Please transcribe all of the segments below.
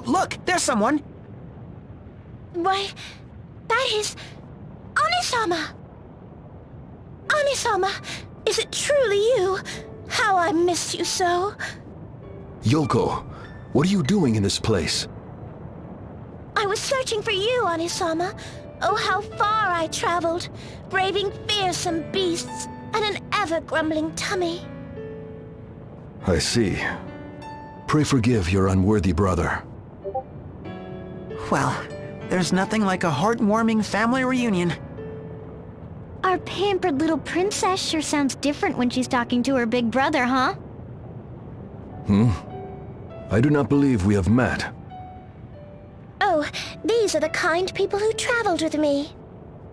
Look, there's someone! Why, that is... Onisama! Onisama, is it truly you? How I miss you so. Yoko, what are you doing in this place? I was searching for you, Onisama. Oh, how far I traveled, braving fearsome beasts and an ever-grumbling tummy. I see. Pray forgive your unworthy brother. Well, there's nothing like a heartwarming family reunion. Our pampered little princess sure sounds different when she's talking to her big brother, huh? I do not believe we have met. Oh, these are the kind people who traveled with me.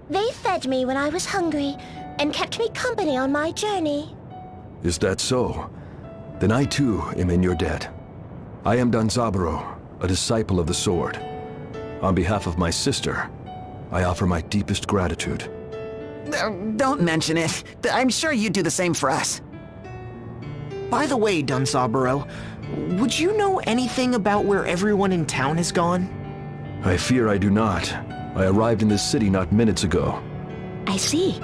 They fed me when I was hungry and kept me company on my journey. Is that so? Then I too am in your debt. I am Danzaburou, a disciple of the sword. On behalf of my sister, I offer my deepest gratitude. Don't mention it. I'm sure you'd do the same for us. By the way, Danzaburou, would you know anything about where everyone in town has gone? I fear I do not. I arrived in this city not minutes ago. I see.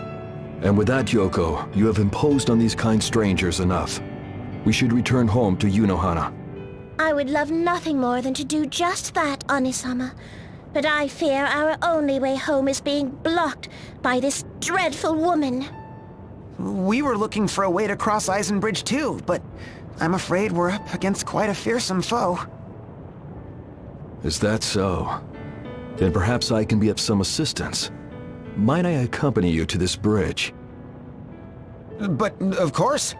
And with that, Yoko, you have imposed on these kind strangers enough. We should return home to Yunohana. I would love nothing more than to do just that, Onisama. But I fear our only way home is being blocked by this dreadful woman. We were looking for a way to cross Eisenbridge too, but I'm afraid we're up against quite a fearsome foe. Is that so? Then perhaps I can be of some assistance. Might I accompany you to this bridge? But, of course.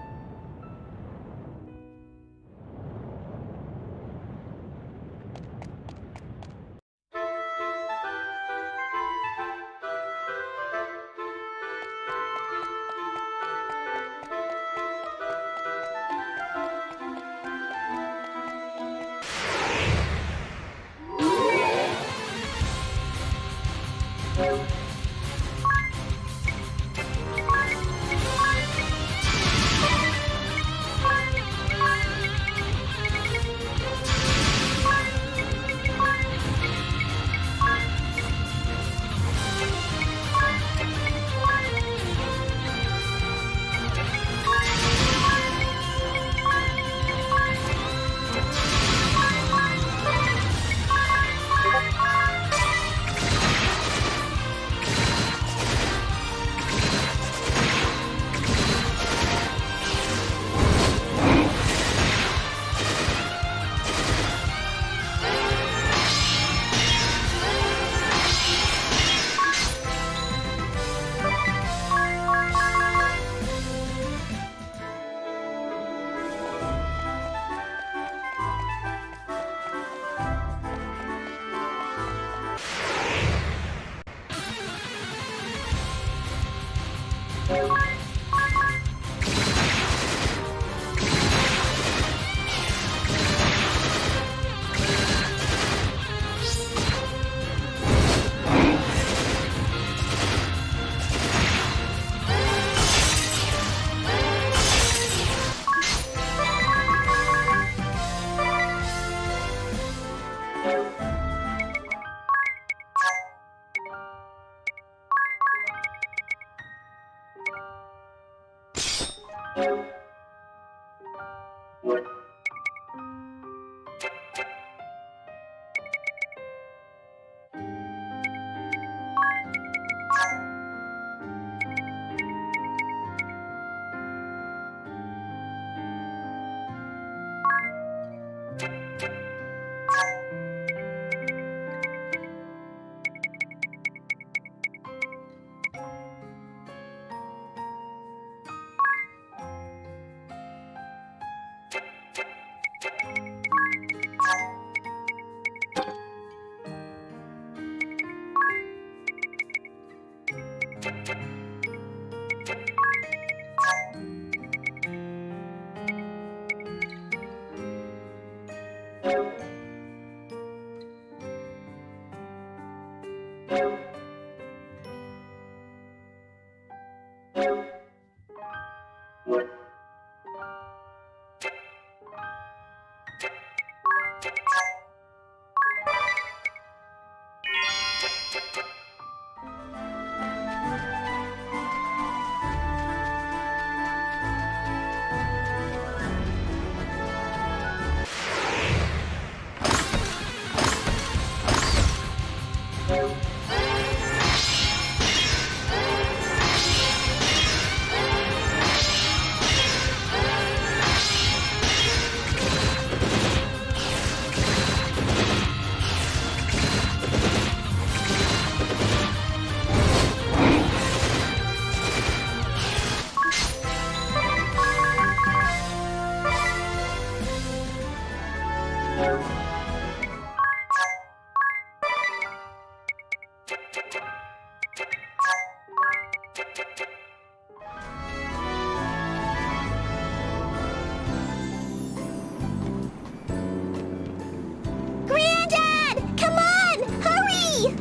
Granddad! Come on! Hurry!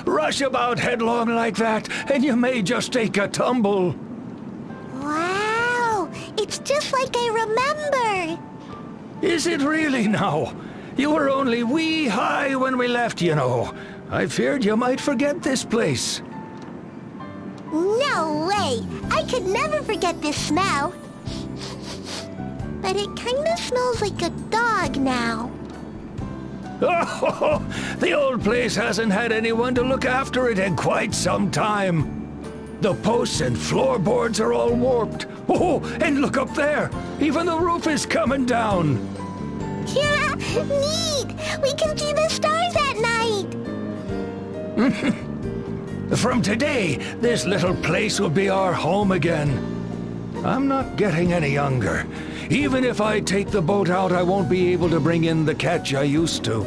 Rush about headlong like that, and you may just take a tumble. Wow! It's just like I remember! Is it really now? You were only wee high when we left, you know. I feared you might forget this place. No way! I could never forget this smell. But it kinda smells like a dog now. Oh, the old place hasn't had anyone to look after it in quite some time. The posts and floorboards are all warped. Oh, and look up there! Even the roof is coming down. Yeah, neat! We can see the stars at night! From today, this little place will be our home again. I'm not getting any younger. Even if I take the boat out, I won't be able to bring in the catch I used to.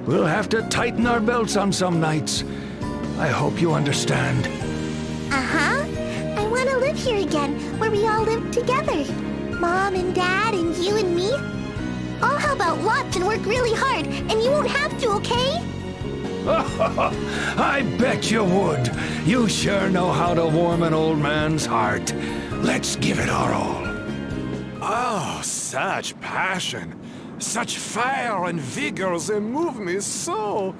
We'll have to tighten our belts on some nights. I hope you understand. Uh-huh. I want to live here again, where we all live together. Mom and Dad and you and me. I'll help out lots and work really hard, and you won't have to, okay? I bet you would. You sure know how to warm an old man's heart. Let's give it our all. Oh, such passion, such fire and vigor, they move me so.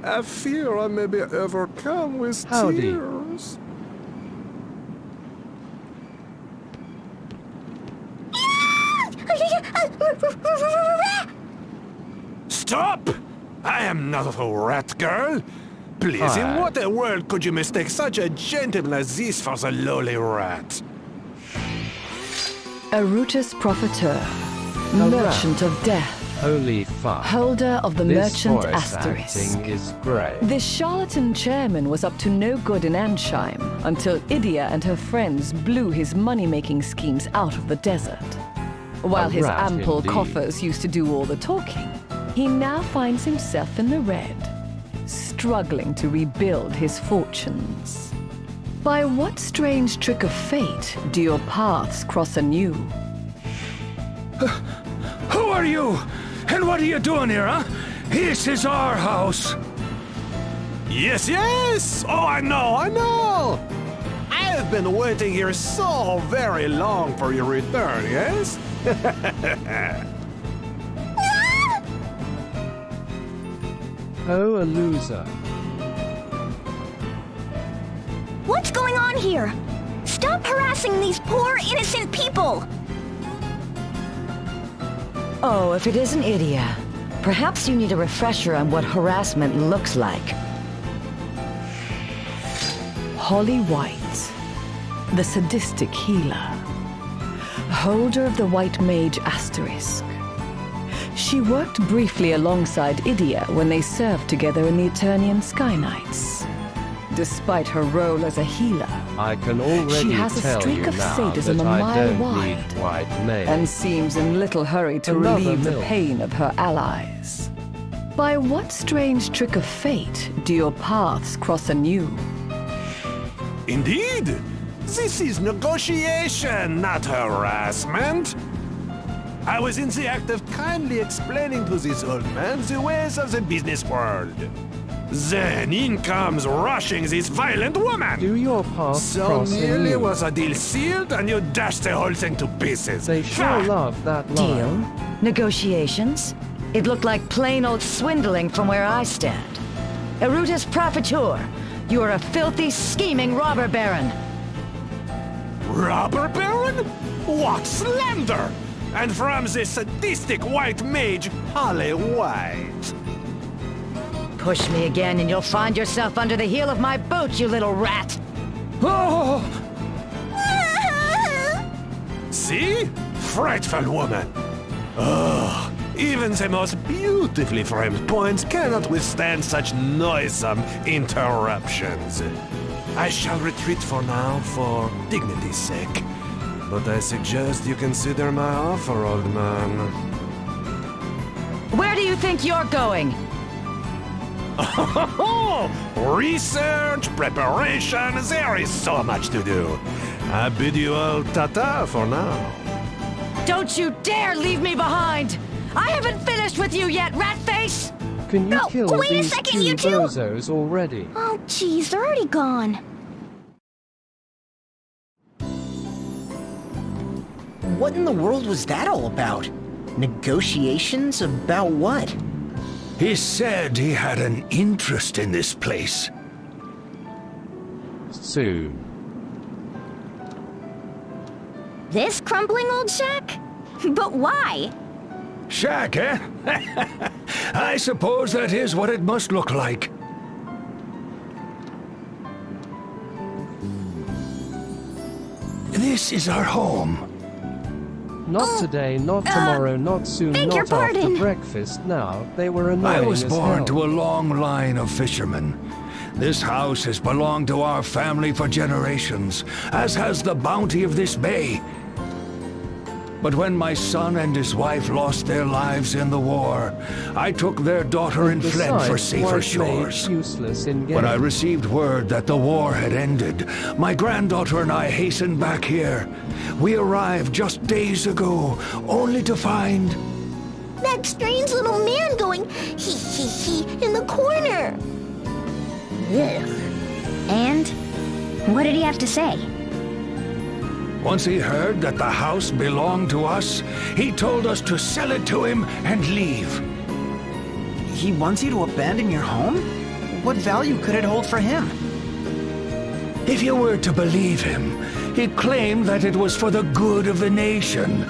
I fear I may be overcome with tears. Stop! I am not a rat girl. Please, in what a world could you mistake such a gentleman as this for the lowly rat? Arutus Profiteur, Merchant of Death, Holy fuck. holder of the This Merchant voice Asterisk. acting is great. This charlatan chairman was up to no good in Ansheim until Idia and her friends blew his money-making schemes out of the desert. While A his rat ample indeed. coffers used to do all the talking, he now finds himself in the red, struggling to rebuild his fortunes. By what strange trick of fate do your paths cross anew? Who are you? And what are you doing here, huh? This is our house. Yes, yes! Oh, I know! I have been waiting here so very long for your return, yes? Oh, a loser. What's going on here? Stop harassing these poor, innocent people! Oh, if it isn't Idia. Perhaps you need a refresher on what harassment looks like. Holly White, the sadistic healer, holder of the White Mage Asterisk. She worked briefly alongside Idia when they served together in the Eternian Sky Knights. Despite her role as a healer, I can already she has a tell streak you of now sadism that a I mile don't wide need white mage. and seems in little hurry to Another relieve the milk. pain of her allies. By what strange trick of fate do your paths cross anew? Indeed! This is negotiation, not harassment. I was in the act of kindly explaining to this old man the ways of the business world. Then in comes rushing this violent woman. Do your paths So cross nearly anew? was a deal sealed, and you dashed the whole thing to pieces. They sure Ha! love that line. Deal? Negotiations? It looked like plain old swindling from where I stand. Arutus Profiteur, you are a filthy, scheming robber baron. Robber baron? What slander! And from this sadistic white mage, Holly White. Push me again and you'll find yourself under the heel of my boot, you little rat. Oh! See? Frightful woman. Ugh. Even the most beautifully framed points cannot withstand such noisome interruptions. I shall retreat for now for dignity's sake. but I suggest you consider my offer, old man. Where do you think you're going? Research, preparation, there is so much to do. I bid you all ta-ta for now. Don't you dare leave me behind! I haven't finished with you yet, Ratface! Can you No, kill wait a these second, two you two! bozos already? Oh, geez, they're already gone. What in the world was that all about? Negotiations about what? He said he had an interest in this place. Soon. This crumbling old shack? But why? Shack, eh? I suppose that is what it must look like. This is our home. Not today, not tomorrow, not soon, beg not your after pardon. breakfast. Now, they were annoying I was as born hell. to a long line of fishermen. This house has belonged to our family for generations, as has the bounty of this bay. But when my son and his wife lost their lives in the war, I took their daughter and fled for Besides, safer white shores. mage useless in game. When I received word that the war had ended, my granddaughter and I hastened back here. We arrived just days ago, only to find... That strange little man going he in the corner. Ugh. And? What did he have to say? Once he heard that the house belonged to us, he told us to sell it to him and leave. He wants you to abandon your home? What value could it hold for him? If you were to believe him, he claimed that it was for the good of the nation.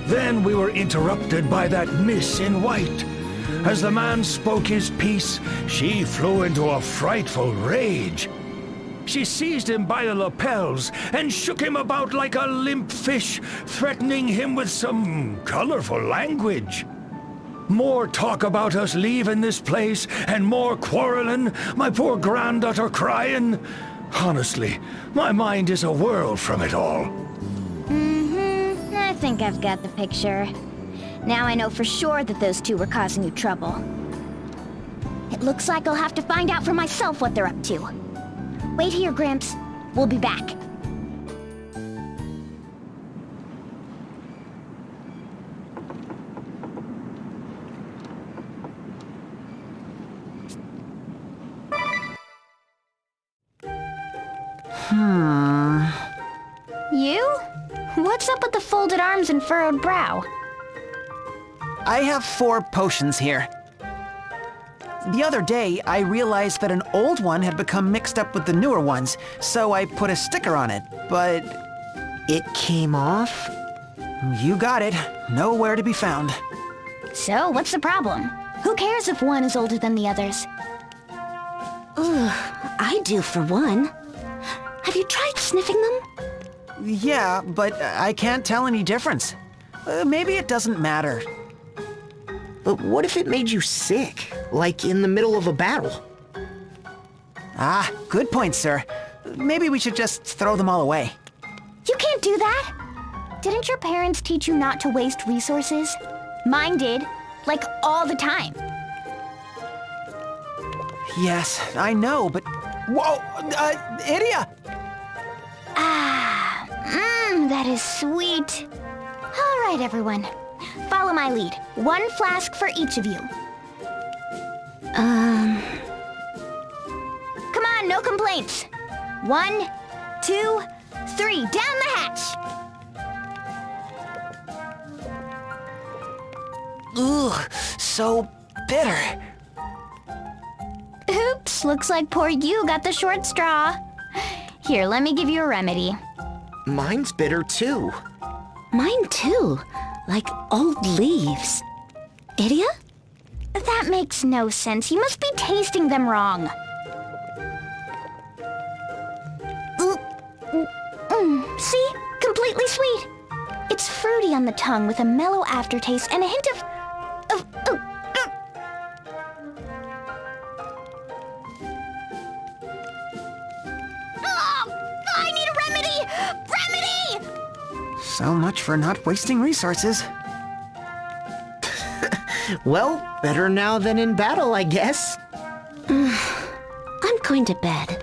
Then we were interrupted by that miss in white. As the man spoke his piece, she flew into a frightful rage. She seized him by the lapels and shook him about like a limp fish, threatening him with some colorful language. More talk about us leaving this place and more quarreling, my poor granddaughter crying. Honestly, my mind is a whirl from it all. I think I've got the picture. Now I know for sure that those two were causing you trouble. It looks like I'll have to find out for myself what they're up to. Wait here, Gramps. We'll be back. You? What's up with the folded arms and furrowed brow? I have 4 potions here. The other day, I realized that an old one had become mixed up with the newer ones, so I put a sticker on it, but it came off? You got it. Nowhere to be found. So, what's the problem? Who cares if one is older than the others? I do for one. Have you tried sniffing them? Yeah, but I can't tell any difference. Maybe it doesn't matter. But what if it made you sick, like in the middle of a battle? Ah, good point, sir. Maybe we should just throw them all away. You can't do that! Didn't your parents teach you not to waste resources? Mine did. Like, all the time. Yes, I know, but... Whoa! Idia! That is sweet. All right, everyone. Follow my lead. 1 flask for each of you. Come on, no complaints. 1, 2, 3, down the hatch. Ugh, so bitter. Oops, looks like poor you got the short straw. Here, let me give you a remedy. Mine's bitter too. Mine too. Like old leaves. Idia? That makes no sense. You must be tasting them wrong. See? Completely sweet. It's fruity on the tongue with a mellow aftertaste and a hint of... I need a remedy! Remedy! So much for not wasting resources. Well, better now than in battle, I guess. I'm going to bed.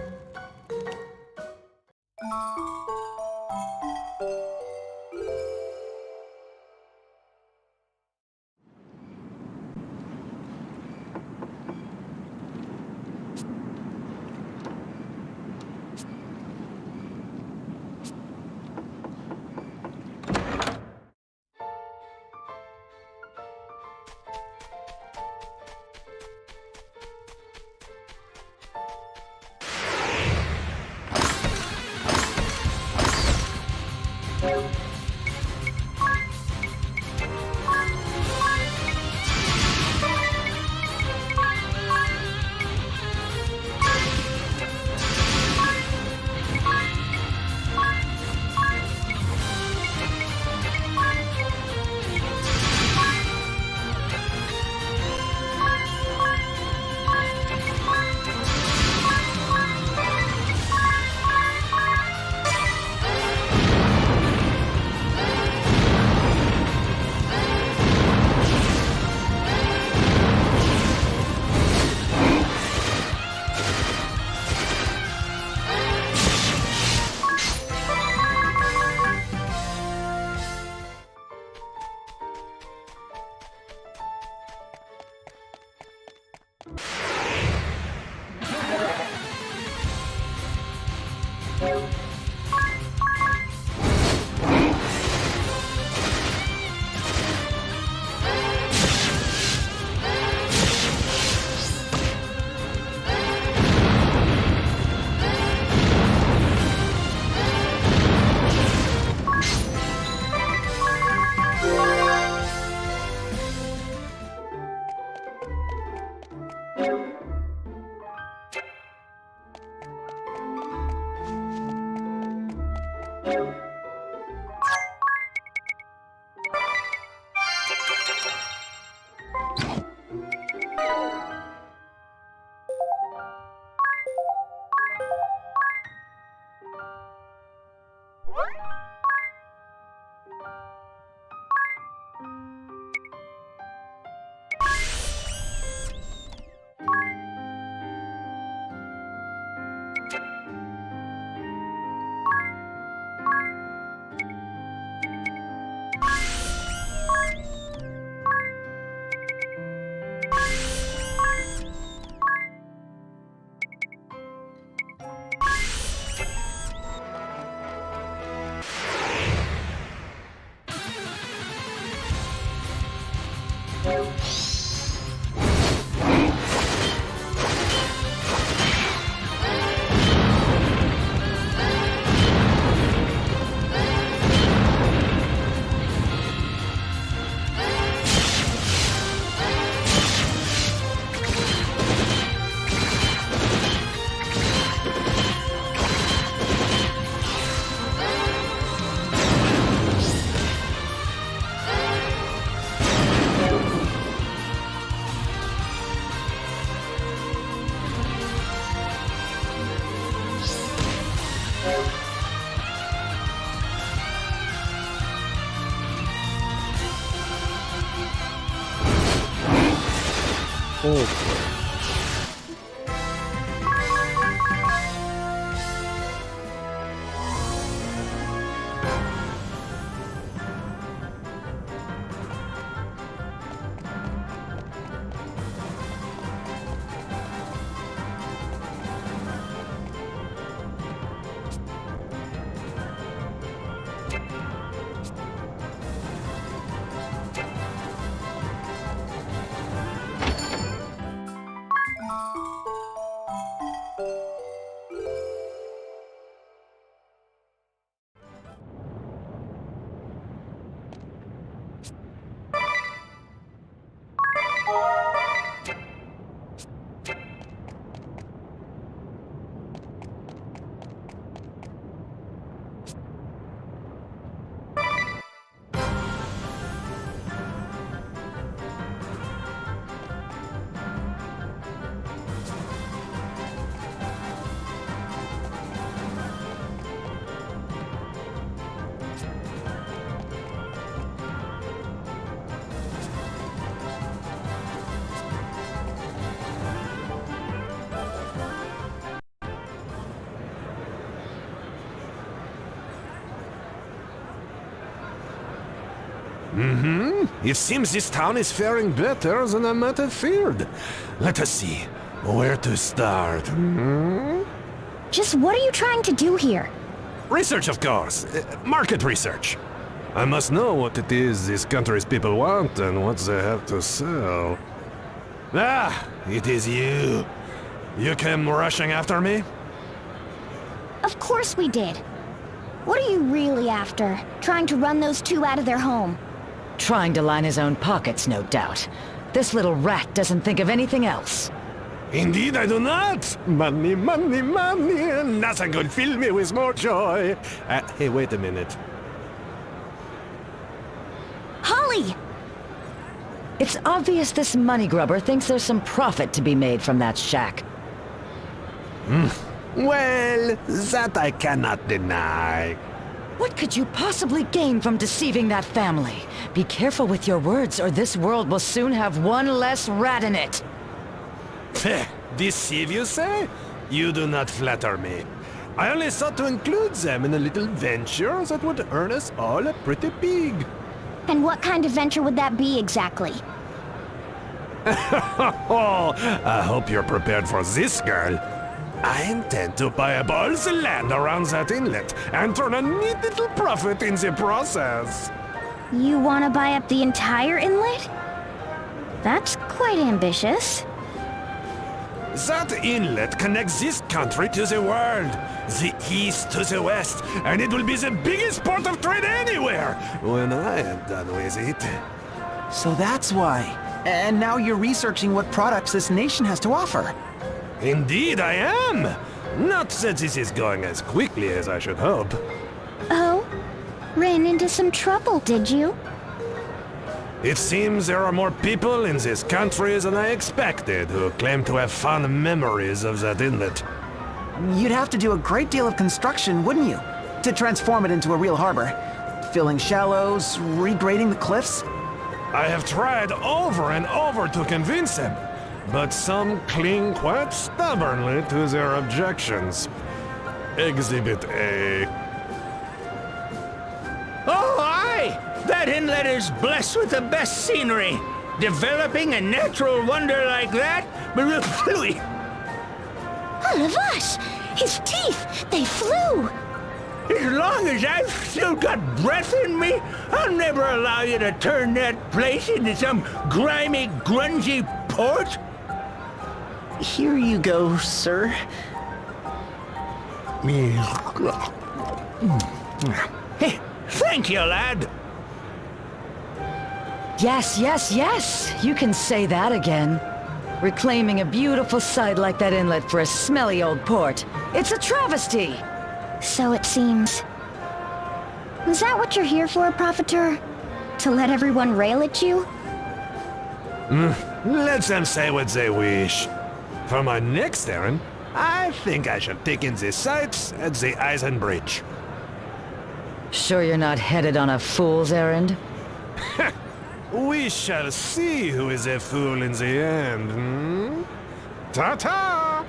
Awkward. It seems this town is faring better than I might have feared. Let us see. Where to start? Just what are you trying to do here? Research, of course. Market research. I must know what it is this country's people want and what they have to sell. Ah, it is you. You came rushing after me? Of course we did. What are you really after? Trying to run those two out of their home? Trying to line his own pockets, no doubt. This little rat doesn't think of anything else. Indeed, I do not. Money, money, money, and nothing could fill me with more joy. Hey, wait a minute. Holly! It's obvious this money grubber thinks there's some profit to be made from that shack. Well, that I cannot deny. What could you possibly gain from deceiving that family? Be careful with your words, or this world will soon have one less rat in it. Deceive, you say? You do not flatter me. I only sought to include them in a little venture that would earn us all a pretty pig. And what kind of venture would that be exactly? Oh, I hope you're prepared for this, girl. I intend to buy up all the land around that inlet and turn a neat little profit in the process. You want to buy up the entire inlet? That's quite ambitious. That inlet connects this country to the world, the east to the west, and it will be the biggest port of trade anywhere when I am done with it. So that's why. And now you're researching what products this nation has to offer. Indeed, I am. Not that this is going as quickly as I should hope. Oh? Ran into some trouble, did you? It seems there are more people in this country than I expected who claim to have fond memories of that inlet. You'd have to do a great deal of construction, wouldn't you? To transform it into a real harbor. Filling shallows, regrading the cliffs. I have tried over and over to convince them, but some cling quite stubbornly to their objections. Exhibit A. Oh, aye! That inlet is blessed with the best scenery. Developing a natural wonder like that? Hush! His teeth! They flew! As long as I've still got breath in me, I'll never allow you to turn that place into some grimy, grungy port. Here you go, sir. Hey, thank you, lad. Yes, yes, yes! You can say that again. Reclaiming a beautiful site like that inlet for a smelly old port. It's a travesty! So it seems. Is that what you're here for, Profiteur? To let everyone rail at you? Let them say what they wish. For my next errand, I think I shall take in the sights at the Eisen Bridge. Sure you're not headed on a fool's errand? We shall see who is a fool in the end, Ta-ta!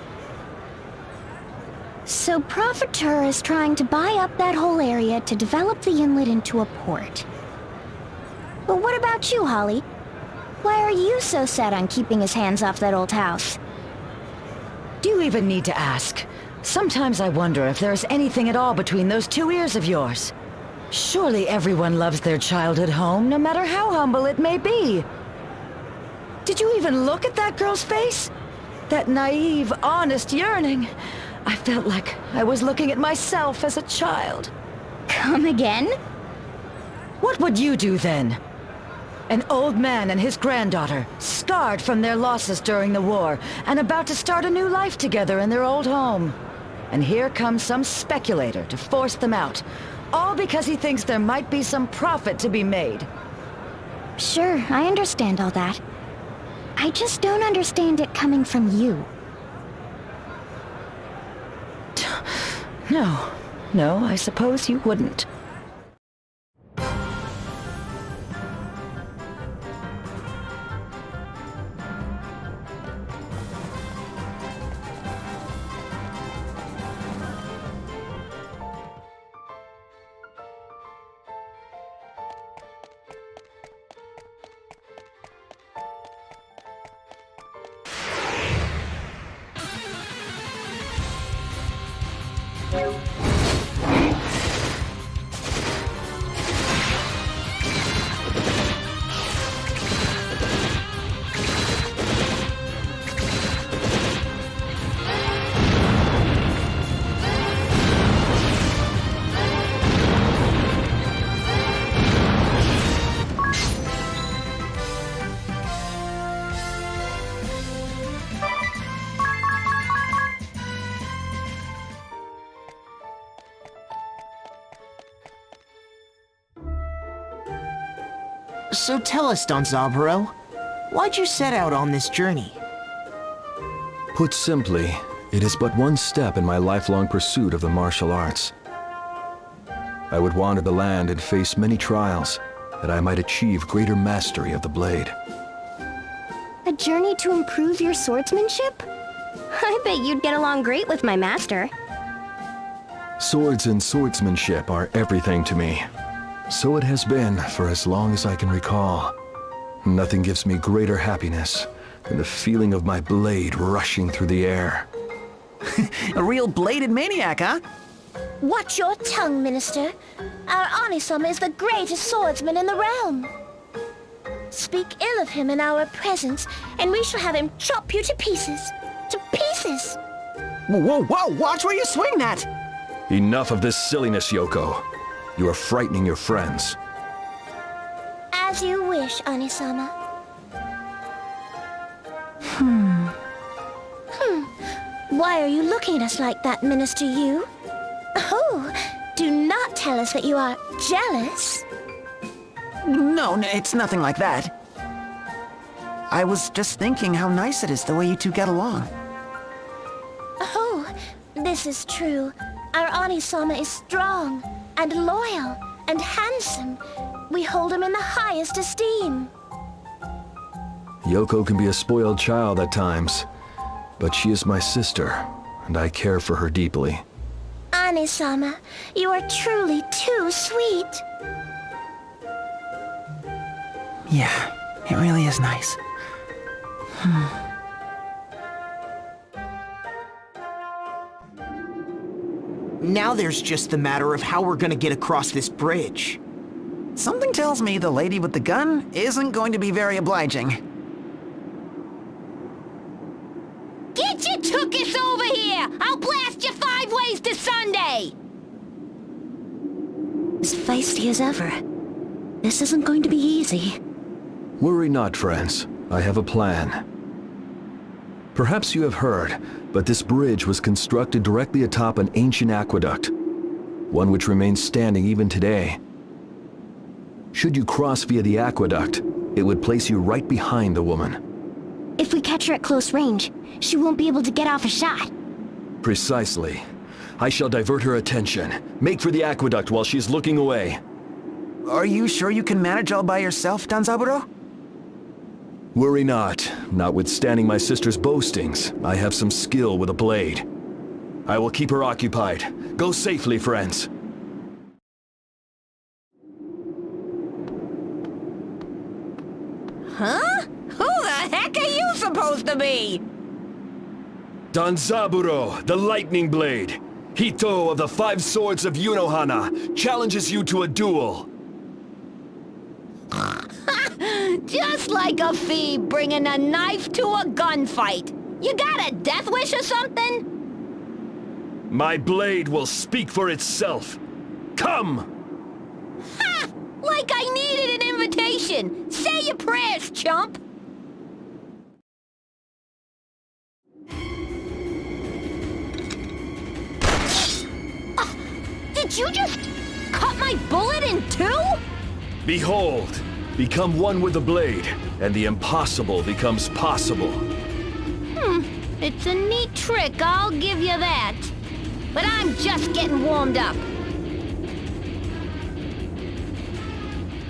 So Profiteur is trying to buy up that whole area to develop the inlet into a port. But what about you, Holly? Why are you so set on keeping his hands off that old house? Do you even need to ask? Sometimes I wonder if there's anything at all between those two ears of yours. Surely everyone loves their childhood home, no matter how humble it may be. Did you even look at that girl's face? That naive, honest yearning. I felt like I was looking at myself as a child. Come again? What would you do then? An old man and his granddaughter, scarred from their losses during the war, and about to start a new life together in their old home. And here comes some speculator to force them out, all because he thinks there might be some profit to be made. Sure, I understand all that. I just don't understand it coming from you. No, I suppose you wouldn't. So tell us, Don Zaburo, why'd you set out on this journey? Put simply, it is but one step in my lifelong pursuit of the martial arts. I would wander the land and face many trials, that I might achieve greater mastery of the blade. A journey to improve your swordsmanship? I bet you'd get along great with my master. Swords and swordsmanship are everything to me. So it has been for as long as I can recall. Nothing gives me greater happiness than the feeling of my blade rushing through the air. A real bladed maniac, huh? Watch your tongue, Minister. Our Anisama is the greatest swordsman in the realm. Speak ill of him in our presence, and we shall have him chop you to pieces. To pieces! Whoa, whoa, watch where you swing that! Enough of this silliness, Yoko. You are frightening your friends. As you wish, Anisama. Why are you looking at us like that, Minister Yu? Oh, do not tell us that you are jealous. No, it's nothing like that. I was just thinking how nice it is the way you two get along. Oh, this is true. Our Anisama is strong and loyal and handsome. We hold him in the highest esteem. Yoko can be a spoiled child at times, but she is my sister, and I care for her deeply. Anisama, you are truly too sweet. Yeah, it really is nice. Now there's just the matter of how we're gonna get across this bridge. Something tells me the lady with the gun isn't going to be very obliging. Get your tuchus over here! I'll blast you 5 ways to Sunday! As feisty as ever. This isn't going to be easy. Worry not, friends. I have a plan. Perhaps you have heard, but this bridge was constructed directly atop an ancient aqueduct, one which remains standing even today. Should you cross via the aqueduct, it would place you right behind the woman. If we catch her at close range, she won't be able to get off a shot. Precisely. I shall divert her attention. Make for the aqueduct while she's looking away. Are you sure you can manage all by yourself, Danzaburo? Worry not. Notwithstanding my sister's boastings, I have some skill with a blade. I will keep her occupied. Go safely, friends. Huh? Who the heck are you supposed to be? Danzaburo, the Lightning Blade. Hito of the 5 Swords of Yunohana challenges you to a duel. Just like a fee bringing a knife to a gunfight. You got a death wish or something? My blade will speak for itself. Come! Ha! Like I needed an invitation. Say your prayers, chump. Did you just cut my bullet in 2? Behold, become one with the blade, and the impossible becomes possible. It's a neat trick, I'll give you that. But I'm just getting warmed up.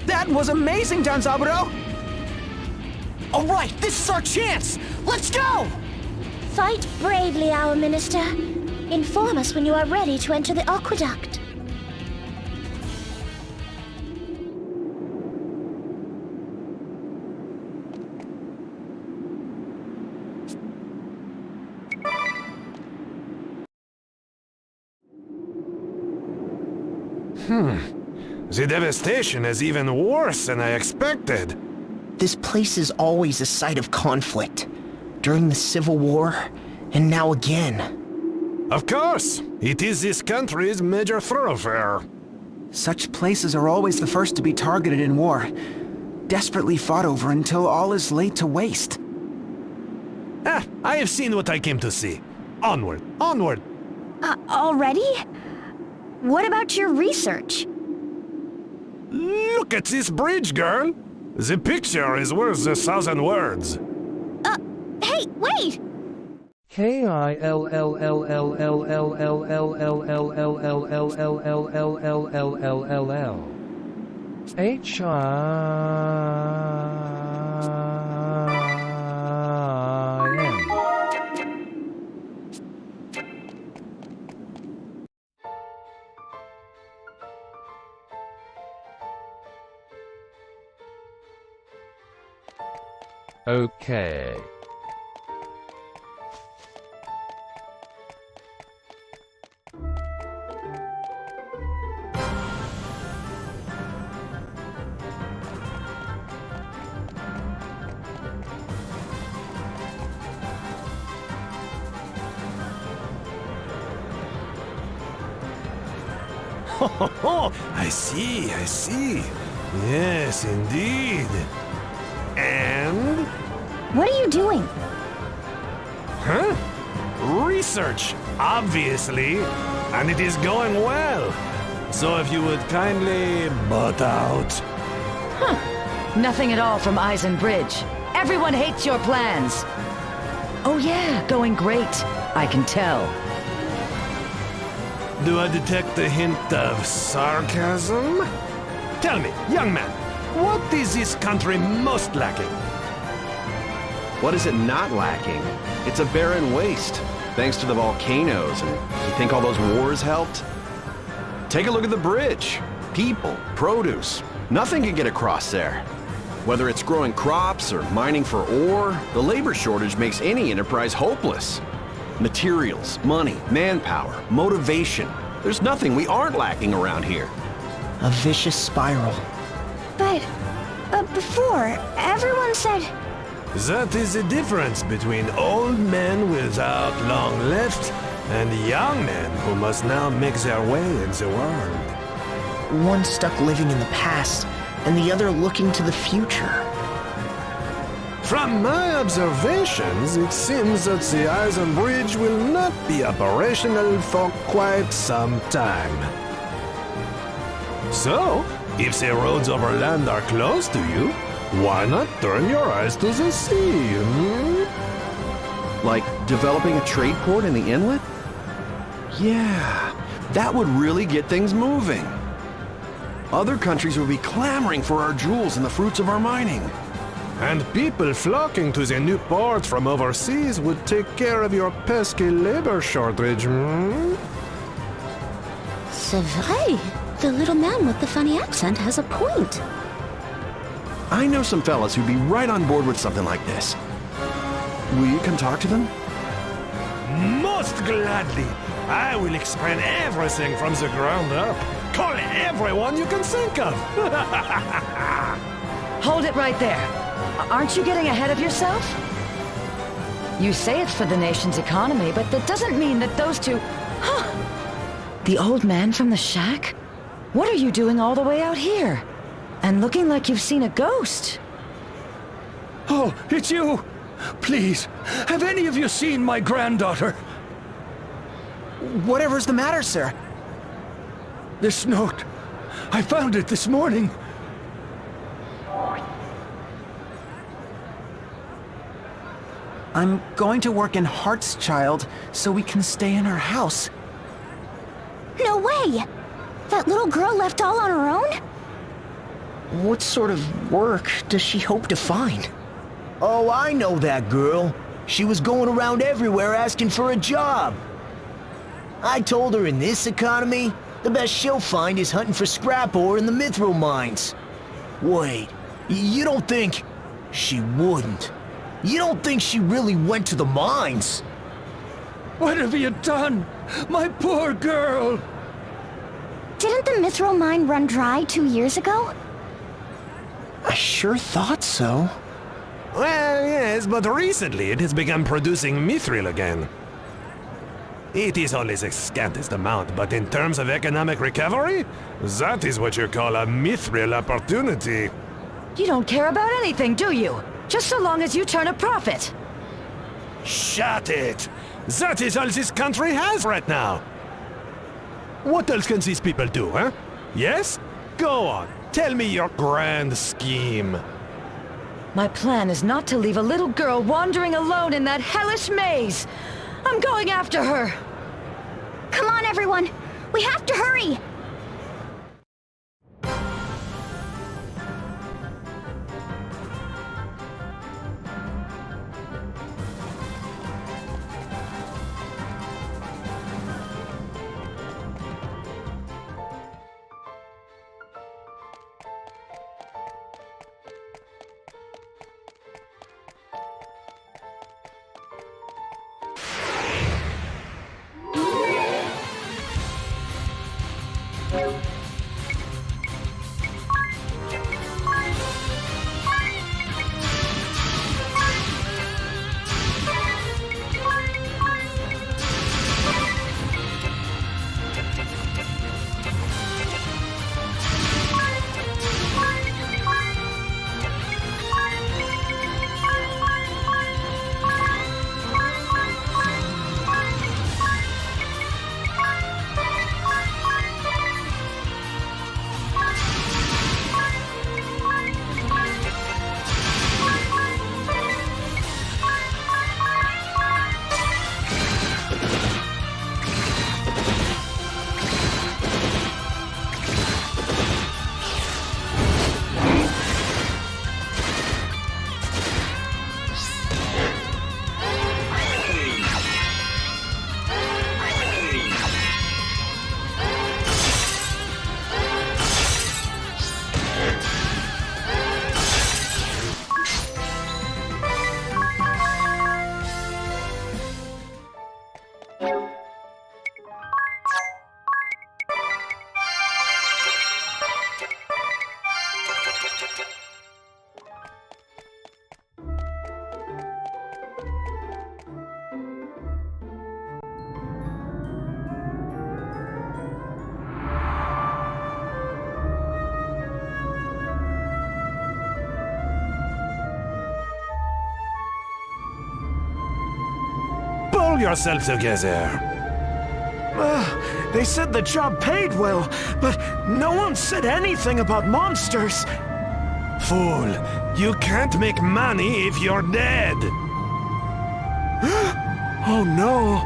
That was amazing, Danzaburo! All right, this is our chance! Let's go! Fight bravely, our minister. Inform us when you are ready to enter the aqueduct. The devastation is even worse than I expected. This place is always a site of conflict. During the Civil War, and now again. Of course, it is this country's major thoroughfare. Such places are always the first to be targeted in war, desperately fought over until all is laid to waste. I have seen what I came to see. Onward, onward. Already? What about your research? Look at this bridge, girl. The picture is worth 1,000 words. Hey, wait! Okay. I see, I see. Yes, indeed. And? What are you doing? Huh? Research, obviously. And it is going well. So if you would kindly butt out. Nothing at all from Eisenbridge. Everyone hates your plans. Oh yeah, going great. I can tell. Do I detect a hint of sarcasm? Tell me, young man, what is this country most lacking? What is it not lacking? It's a barren waste, thanks to the volcanoes. And you think all those wars helped? Take a look at the bridge. People, produce, nothing can get across there. Whether it's growing crops or mining for ore, the labor shortage makes any enterprise hopeless. Materials, money, manpower, motivation. There's nothing we aren't lacking around here. A vicious spiral. But before, everyone said... That is the difference between old men without long left and young men who must now make their way in the world. One stuck living in the past, and the other looking to the future. From my observations, it seems that the Eisenbridge will not be operational for quite some time. So, if the roads overland are close to you, why not turn your eyes to the sea, Like developing a trade port in the inlet? Yeah, that would really get things moving. Other countries would be clamoring for our jewels and the fruits of our mining. And people flocking to the new port from overseas would take care of your pesky labor shortage, C'est vrai. The little man with the funny accent has a point. I know some fellas who'd be right on board with something like this. Will you come talk to them? Most gladly. I will expand everything from the ground up. Call everyone you can think of. Hold it right there. Aren't you getting ahead of yourself? You say it's for the nation's economy, but that doesn't mean that those two... Huh! The old man from the shack? What are you doing all the way out here? And looking like you've seen a ghost. Oh, it's you! Please, have any of you seen my granddaughter? Whatever's the matter, sir? This note. I found it this morning. I'm going to work in Heartschild so we can stay in our house. No way! That little girl left all on her own? What sort of work does she hope to find? Oh, I know that girl. She was going around everywhere asking for a job. I told her in this economy, the best she'll find is hunting for scrap ore in the mithril mines. Wait, you don't think... She wouldn't. You don't think she really went to the mines? What have you done? My poor girl! Didn't the mithril mine run dry 2 years ago? I sure thought so. Well, yes, but recently it has begun producing mithril again. It is only the scantest amount, but in terms of economic recovery, that is what you call a mithril opportunity. You don't care about anything, do you? Just so long as you turn a profit. Shut it! That is all this country has right now. What else can these people do, huh? Yes? Go on, tell me your grand scheme. My plan is not to leave a little girl wandering alone in that hellish maze. I'm going after her. Come on, everyone! We have to hurry! Pull yourself together. They said the job paid well, but no one said anything about monsters. Fool, you can't make money if you're dead. Oh no!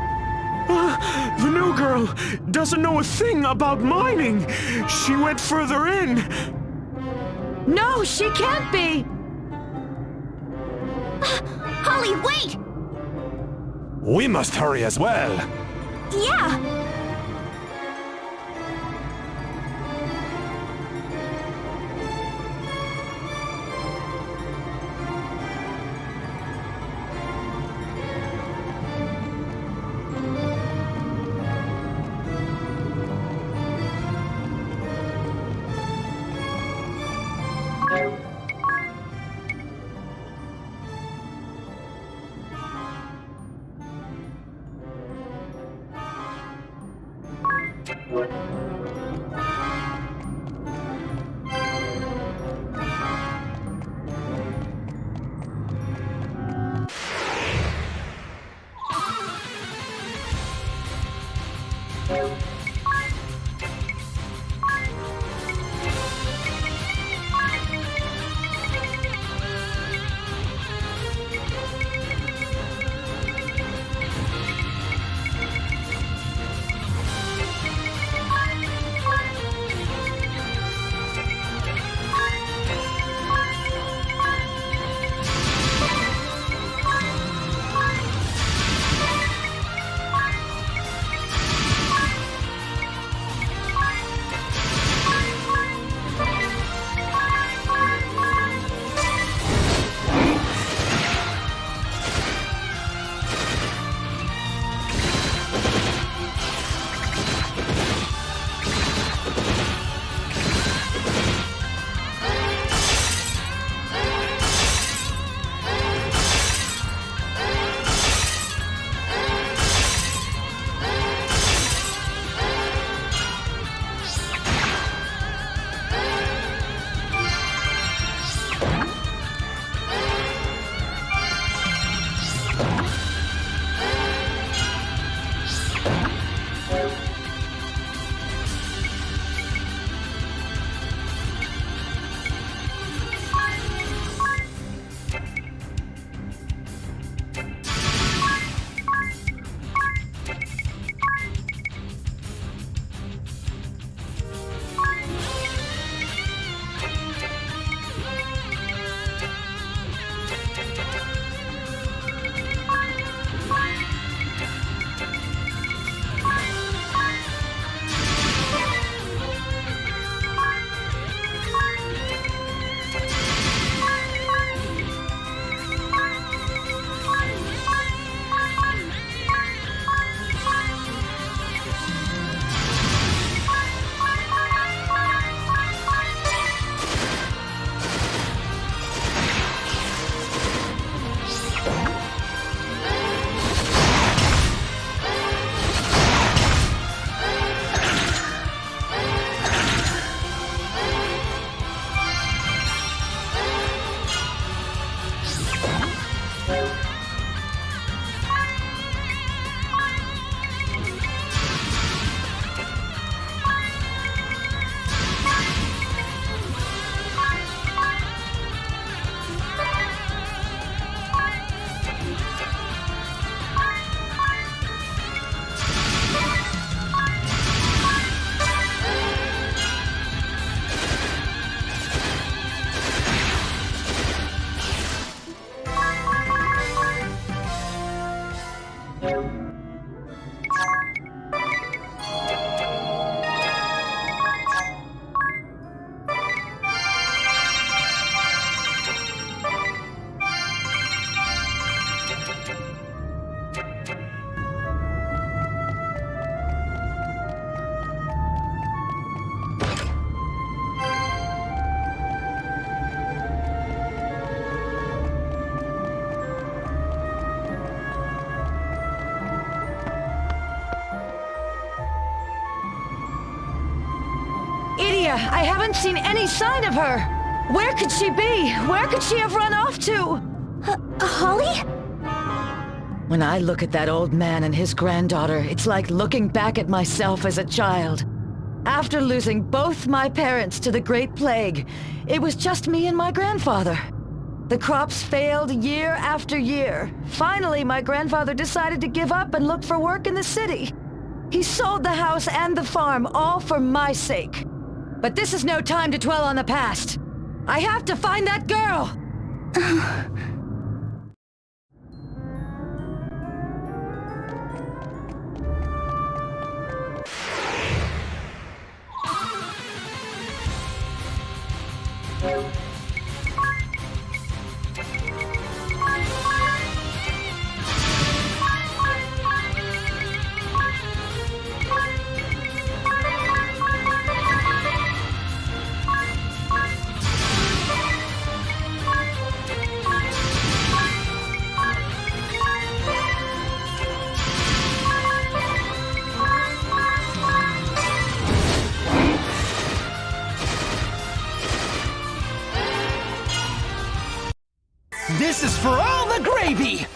The new girl doesn't know a thing about mining. She went further in. No, she can't be! Holly, wait! We must hurry as well. Yeah! I haven't seen any sign of her. Where could she be? Where could she have run off to? Holly? When I look at that old man and his granddaughter, it's like looking back at myself as a child. After losing both my parents to the Great Plague, it was just me and my grandfather. The crops failed year after year. Finally, my grandfather decided to give up and look for work in the city. He sold the house and the farm, all for my sake. But this is no time to dwell on the past. I have to find that girl! This is for all the gravy!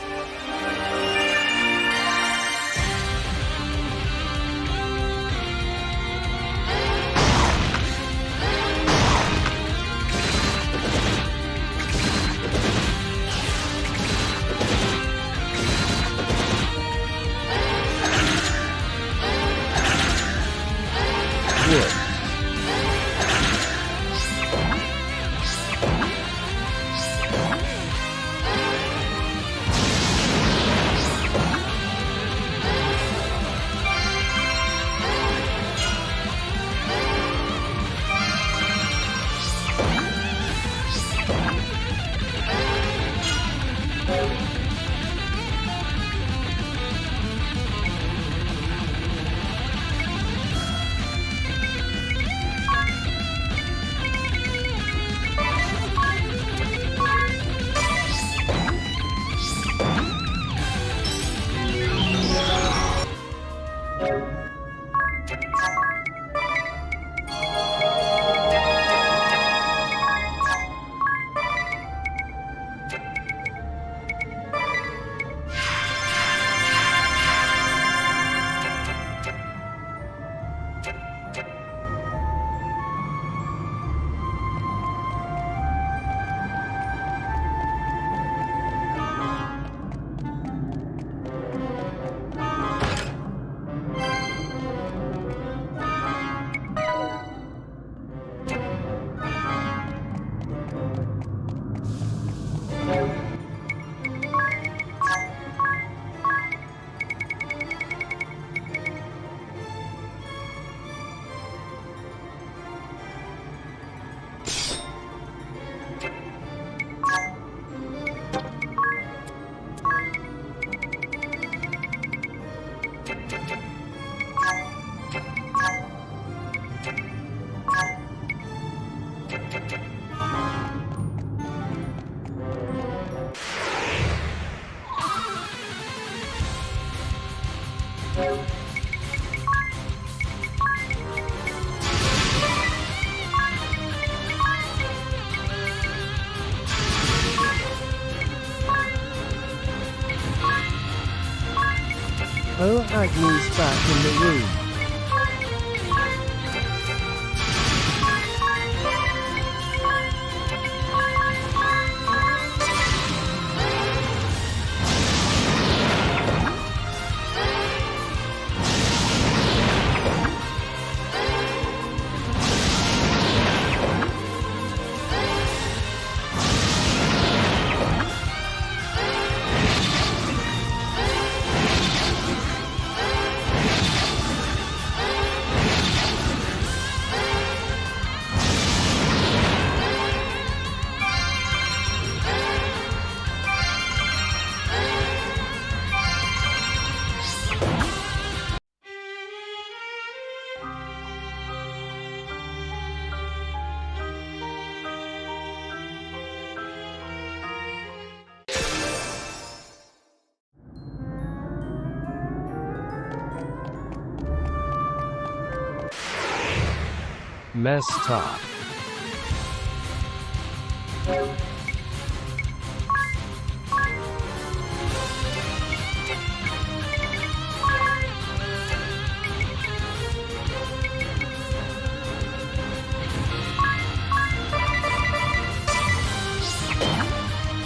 Oh, Agni's back in the room. Messed up.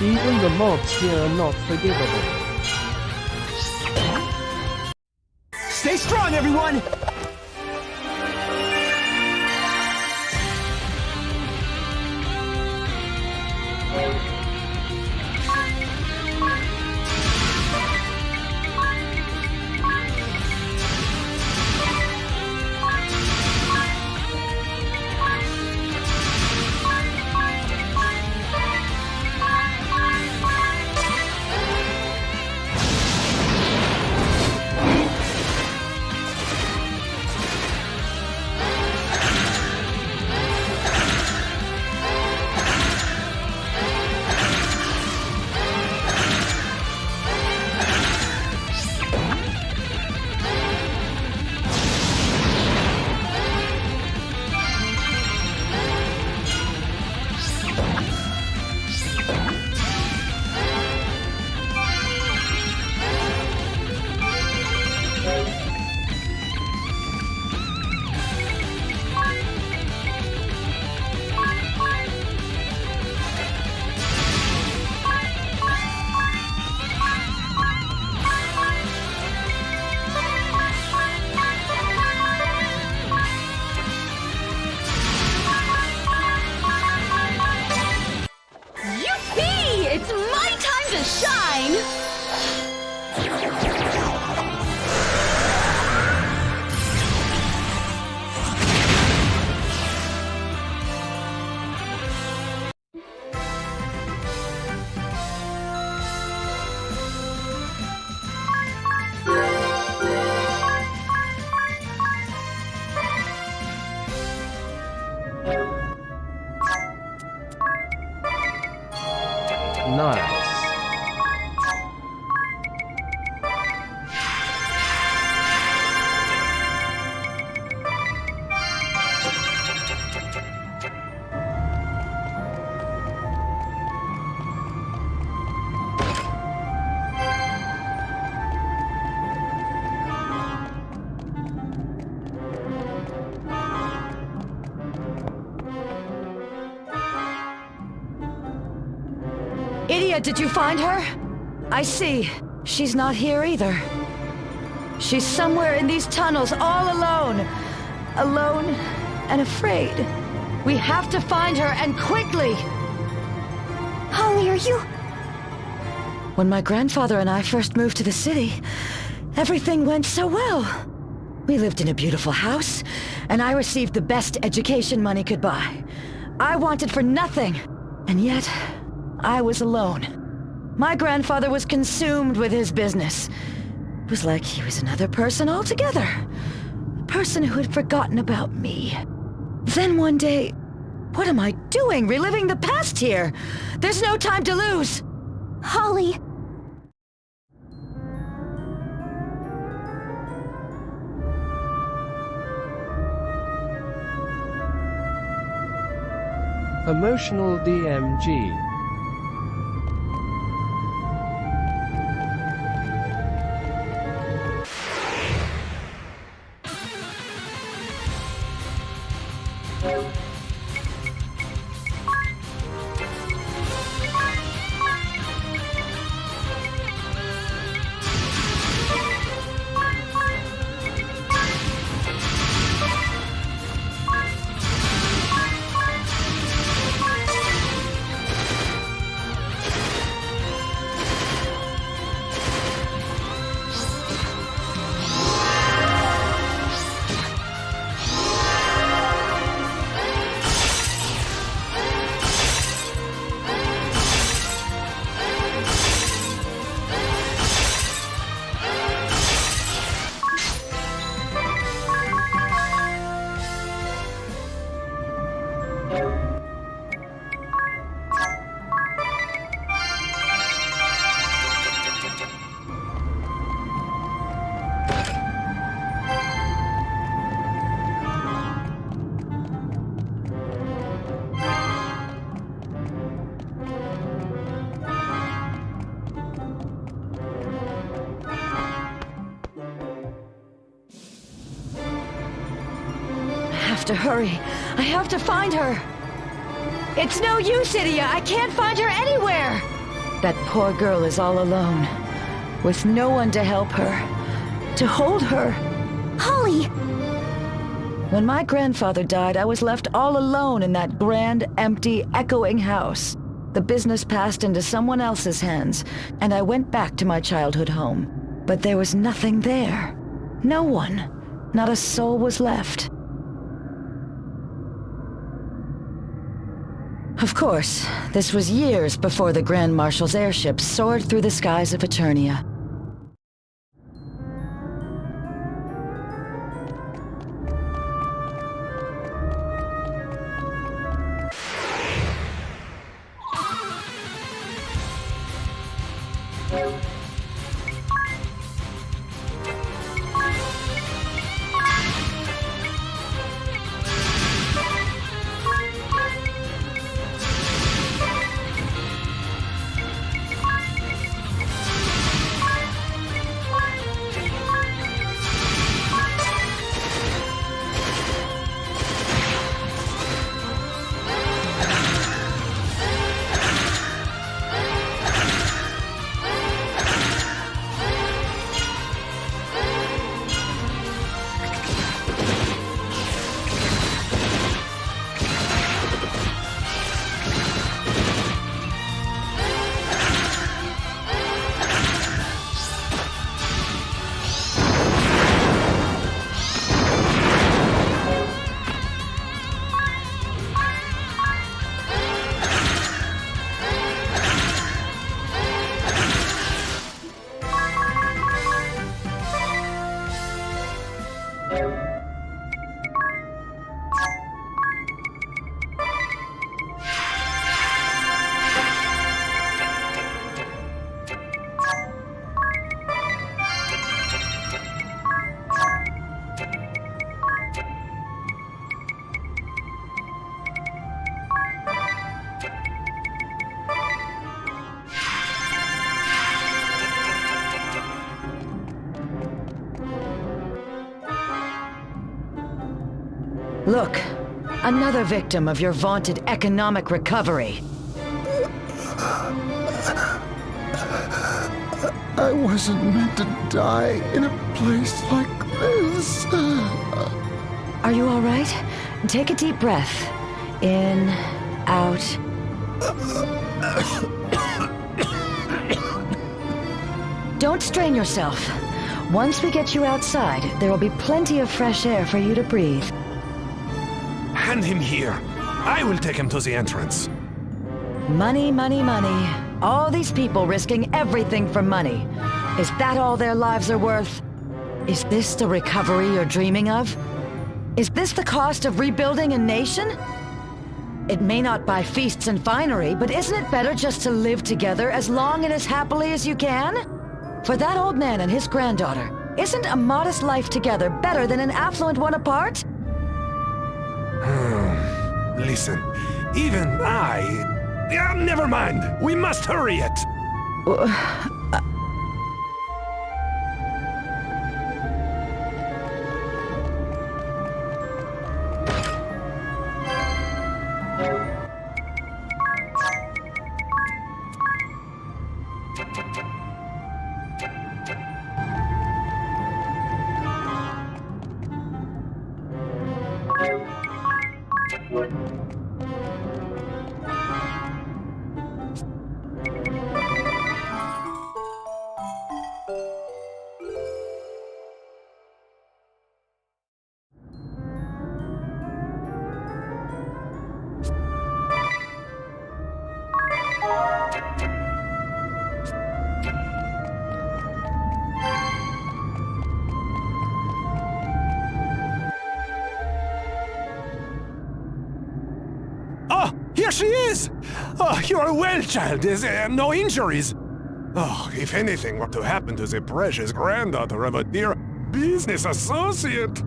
Even the mobs here are not forgivable. Stay strong, everyone! It's my time to shine! Nice. Idiot, did you find her? I see. She's not here either. She's somewhere in these tunnels, all alone. Alone and afraid. We have to find her, and quickly! Holly, are you... When my grandfather and I first moved to the city, everything went so well. We lived in a beautiful house, and I received the best education money could buy. I wanted for nothing, and yet I was alone. My grandfather was consumed with his business. It was like he was another person altogether. A person who had forgotten about me. Then one day, what am I doing, reliving the past here? There's no time to lose! Holly... Emotional DMG. to hurry. I have to find her. It's no use, Idia. I can't find her anywhere. That poor girl is all alone, with no one to help her, to hold her. Holly! When my grandfather died, I was left all alone in that grand, empty, echoing house. The business passed into someone else's hands, and I went back to my childhood home. But there was nothing there. No one. Not a soul was left. Of course, this was years before the Grand Marshal's airship soared through the skies of Eternia. Look, another victim of your vaunted economic recovery. I wasn't meant to die in a place like this. Are you all right? Take a deep breath. In, out. Don't strain yourself. Once we get you outside, there will be plenty of fresh air for you to breathe. Hand him here. I will take him to the entrance. Money, money, money. All these people risking everything for money. Is that all their lives are worth? Is this the recovery you're dreaming of? Is this the cost of rebuilding a nation? It may not buy feasts and finery, but isn't it better just to live together as long and as happily as you can? For that old man and his granddaughter, isn't a modest life together better than an affluent one apart? Listen, even never mind. We must hurry it. Here she is! Oh, you are well, child. There's no injuries. Oh, if anything were to happen to the precious granddaughter of a dear business associate.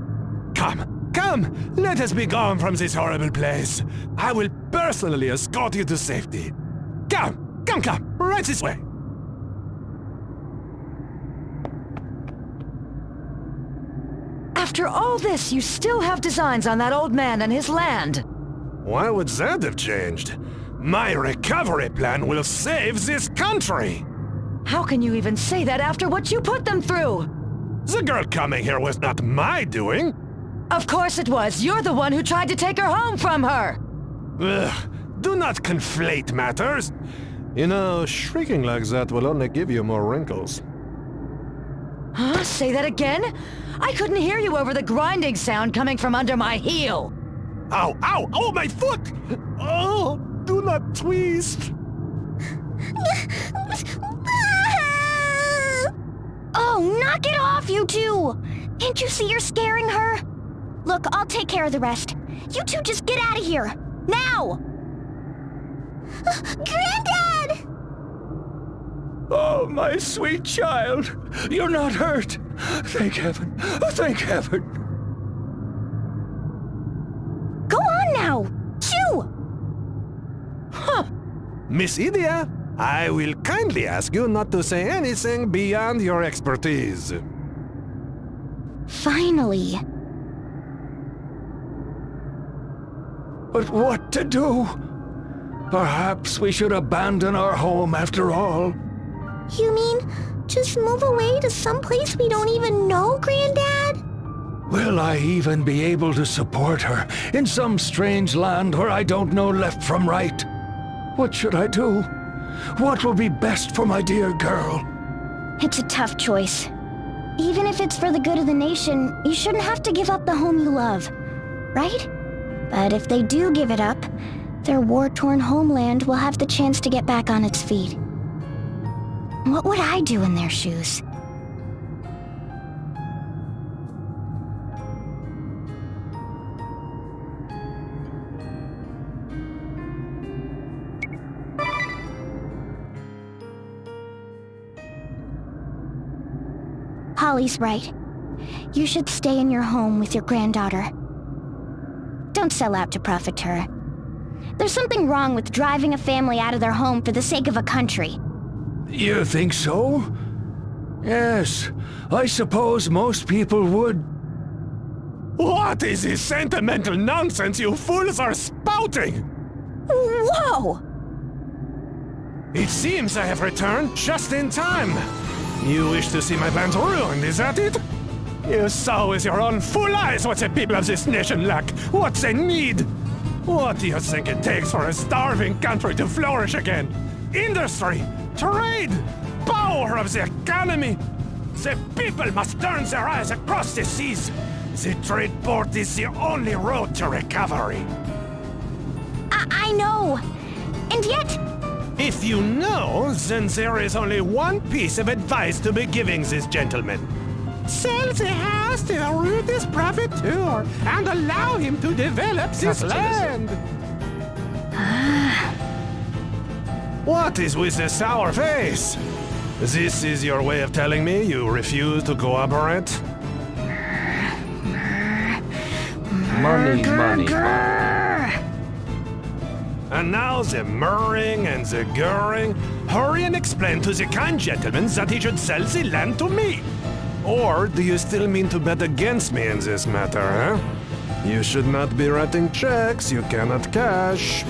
Come, let us be gone from this horrible place. I will personally escort you to safety. Come, right this way. After After all this, you still have designs on that old man and his land. Why would that have changed? My recovery plan will save this country! How can you even say that after what you put them through? The girl coming here was not my doing. Of course it was. You're the one who tried to take her home from her. Ugh, do not conflate matters. You know, shrieking like that will only give you more wrinkles. Huh? Say that again? I couldn't hear you over the grinding sound coming from under my heel. Ow, ow, oh, my foot! Oh, do not twist. Oh, knock it off, you two! Can't you see you're scaring her? Look, I'll take care of the rest. You two just get out of here! Now! Granddad! Oh, my sweet child! You're not hurt! Thank heaven! Thank heaven! Go on now! Shoo! Huh! Miss Idia, I will kindly ask you not to say anything beyond your expertise. Finally. But what to do? Perhaps we should abandon our home after all. You mean just move away to some place we don't even know, Granddad? Will I even be able to support her in some strange land where I don't know left from right? What should I do? What will be best for my dear girl? It's a tough choice. Even if it's for the good of the nation, you shouldn't have to give up the home you love, right? But if they do give it up, their war-torn homeland will have the chance to get back on its feet. What would I do in their shoes? Holly's right. You should stay in your home with your granddaughter. Don't sell out to profit her. There's something wrong with driving a family out of their home for the sake of a country. You think so? Yes, I suppose most people would. What is this sentimental nonsense you fools are spouting? Whoa! It seems I have returned just in time. You wish to see my plans ruined, is that it? You saw with your own fool eyes what the people of this nation lack, what they need. What do you think it takes for a starving country to flourish again? Industry, trade, power of the economy. The people must turn their eyes across the seas. The trade port is the only road to recovery. I know. And yet... If you know, then there is only one piece of advice to be giving this gentleman. Sell the house to the ruthless profiteur and allow him to develop this land. What is with the sour face? This is your way of telling me you refuse to cooperate? Money, money, money. And now the murring and the gurring. Hurry and explain to the kind gentleman that he should sell the land to me. Or do you still mean to bet against me in this matter, huh? You should not be writing checks you cannot cash.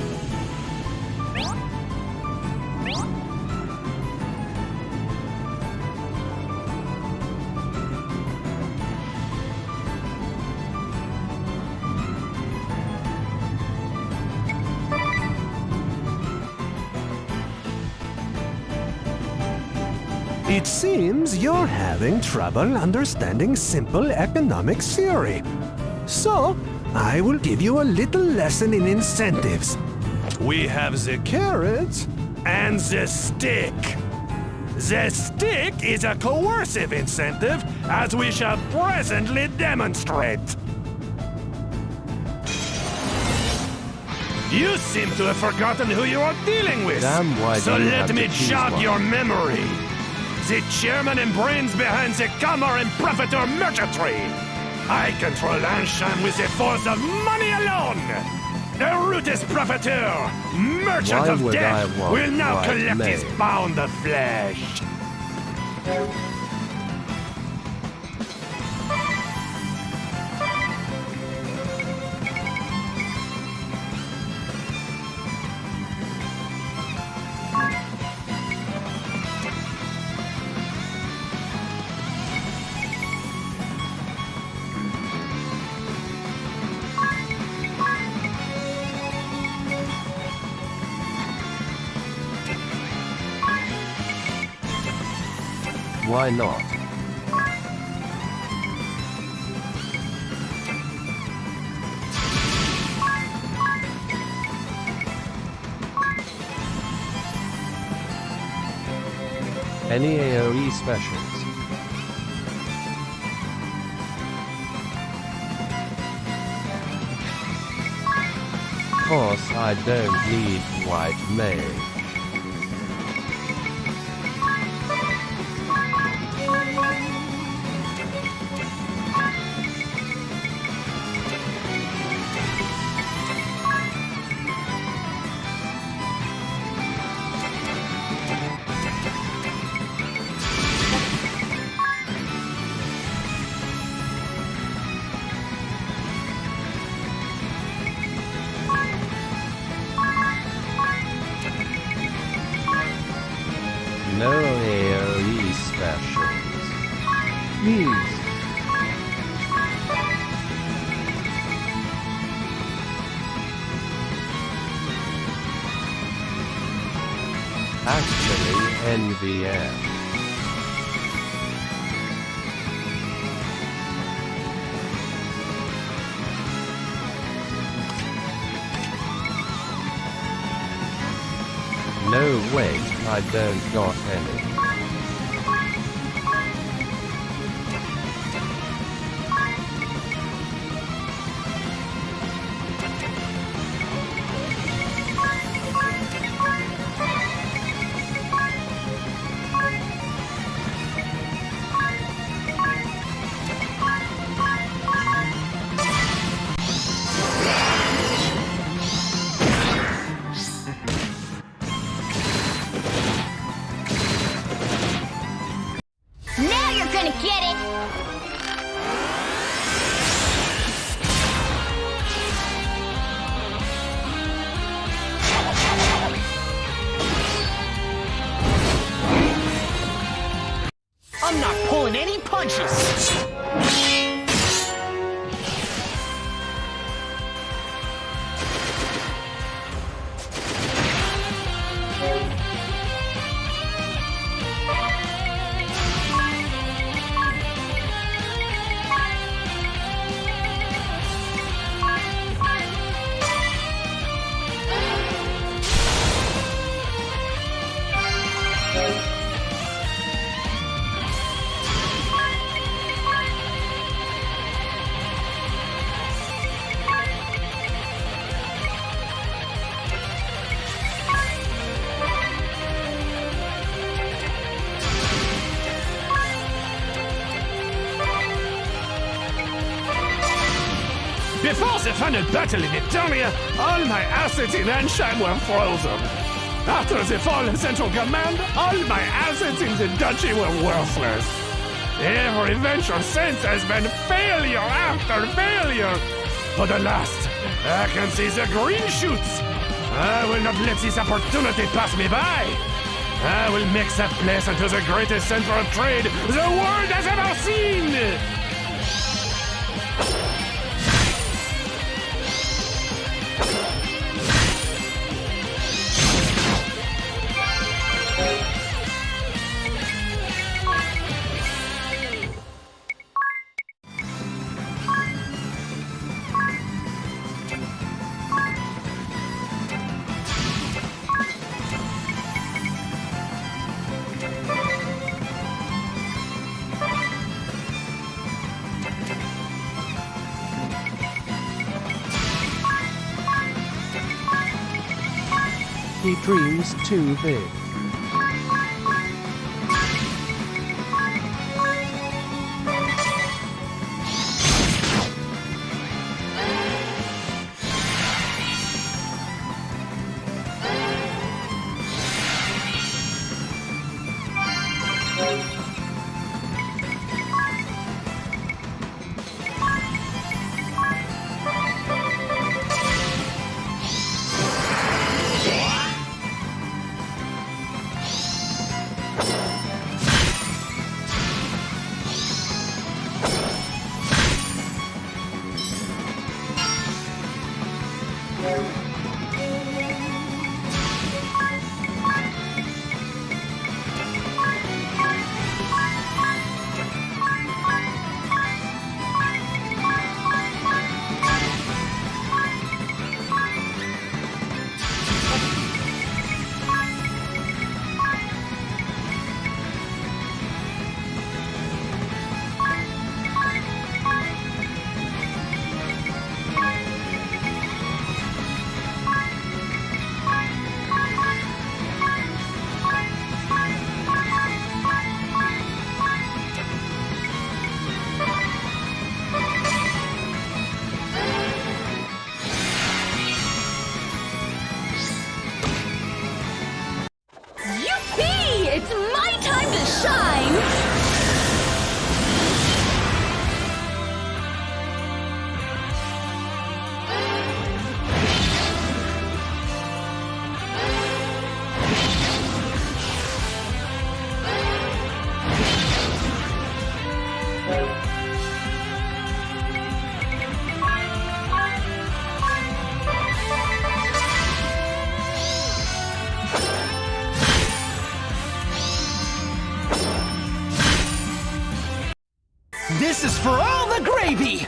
It seems you're having trouble understanding simple economic theory. So, I will give you a little lesson in incentives. We have the carrot and the stick. The stick is a coercive incentive, as we shall presently demonstrate. You seem to have forgotten who you are dealing with. Damn, why so do you let have me to choose jog one? your memory. The chairman and brains behind the Comer and Profiteur Merchantry. I control Anshan with the force of money alone. The Ruthless Profiteur, Merchant Why of would Death, I want will now white collect his men? pound of flesh. why not? Any AoE specials? Course I don't need white mage. No AoE specials. Please. Actually, NVM. No, wait, I don't got any. Now you're gonna get it! I'm not pulling any punches! Before the final battle in Eternia, all my assets in Anshan were frozen. After the fall of Central Command, all my assets in the Duchy were worthless. Every venture since has been failure after failure. But alas, I can see the green shoots. I will not let this opportunity pass me by. I will make that place into the greatest center of trade the world has ever seen. He dreams too big. shine! This is for all the gravy!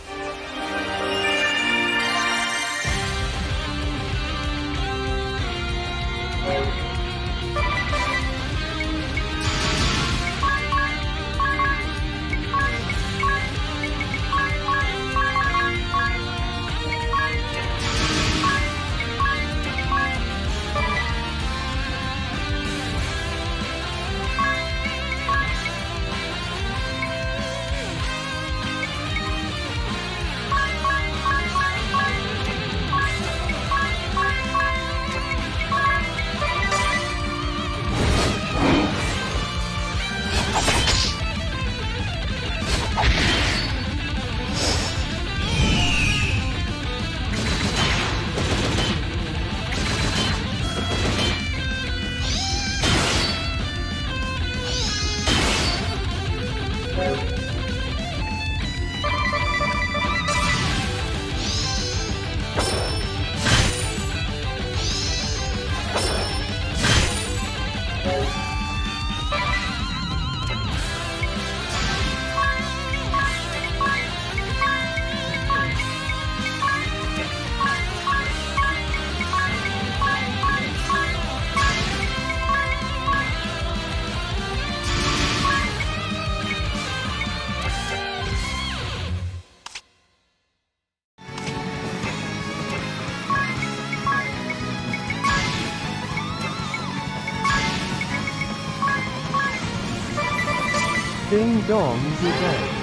Ding dong, you dead.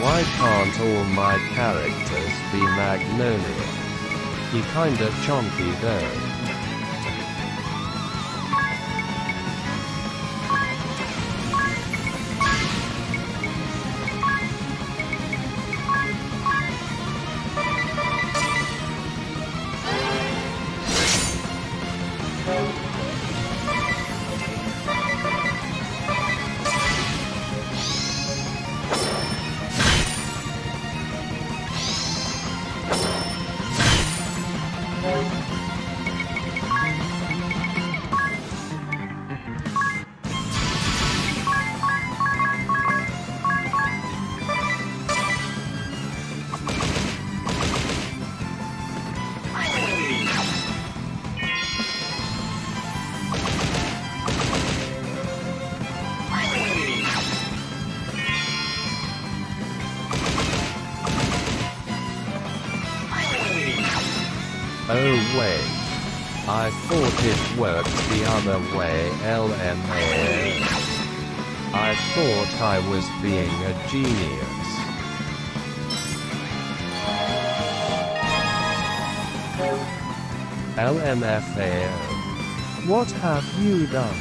Why can't all my characters be Magnolia? He kinda chonky though. Oh wait. I thought it worked the other way, LMA. I thought I was being a genius. LMFAO. What have you done?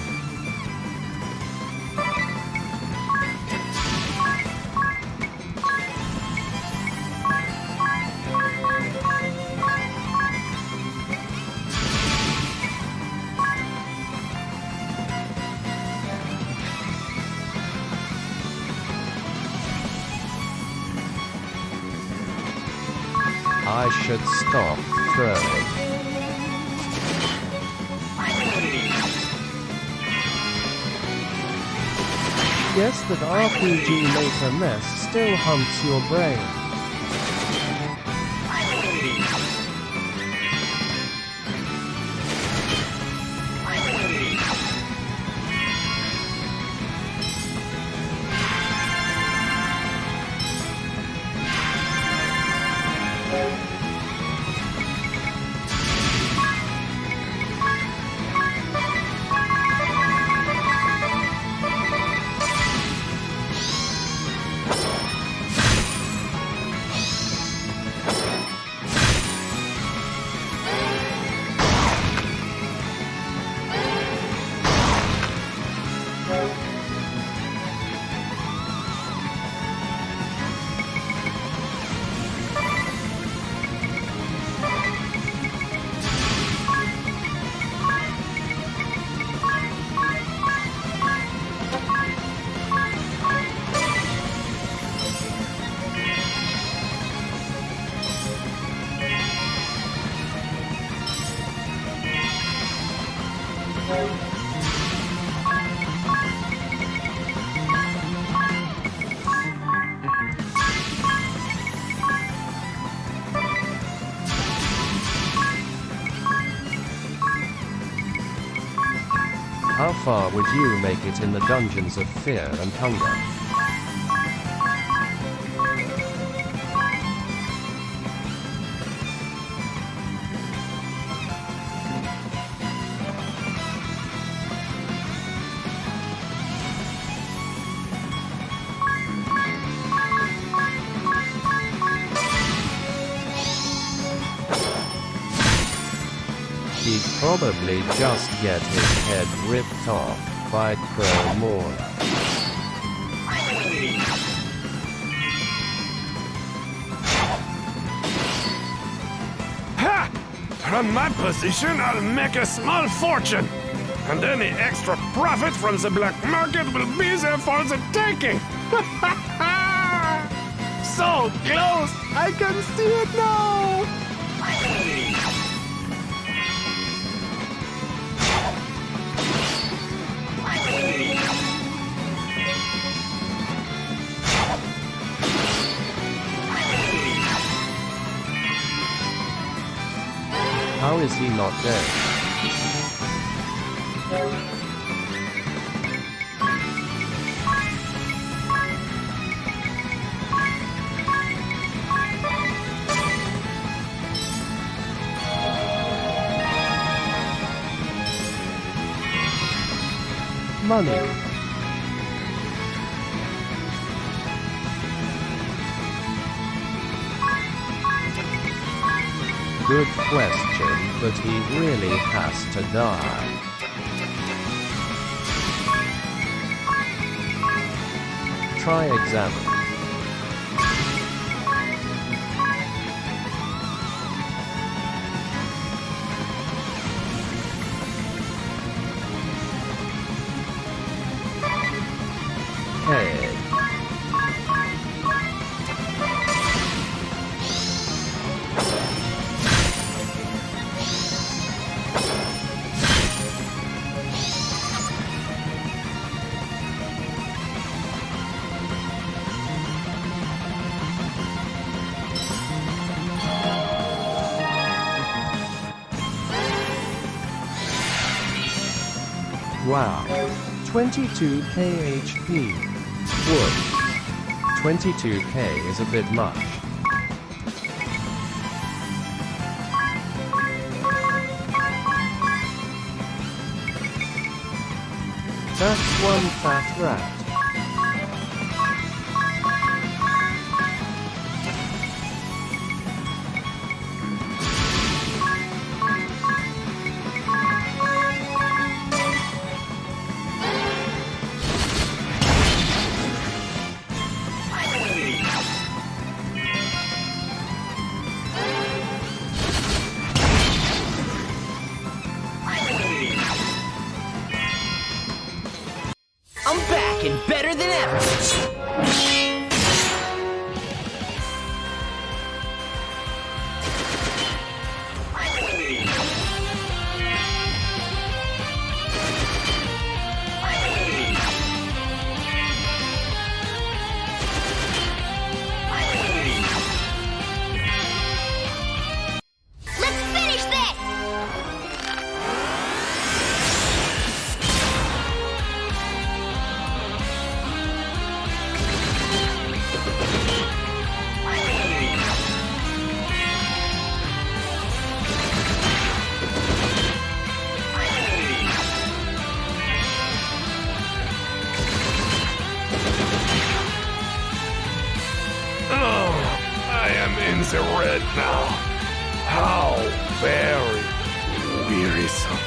I should stop throwing. Guess that RPG Maker mess still hunts your brain. How far would you make it in the dungeons of fear and hunger? He'd probably just get his head ripped off by Crow Mora. Ha! From my position, I'll make a small fortune. And any extra profit from the black market will be there for the taking. So close! I can see it now! How is he not dead? Money. Good question, but he really has to die. Try examine. Hey. Wow. 22k HP. Wood. 22k is a bit much. That's one fat rat. I'm back and better than ever. Let's finish this! Oh, I am in the red now. How very wearisome.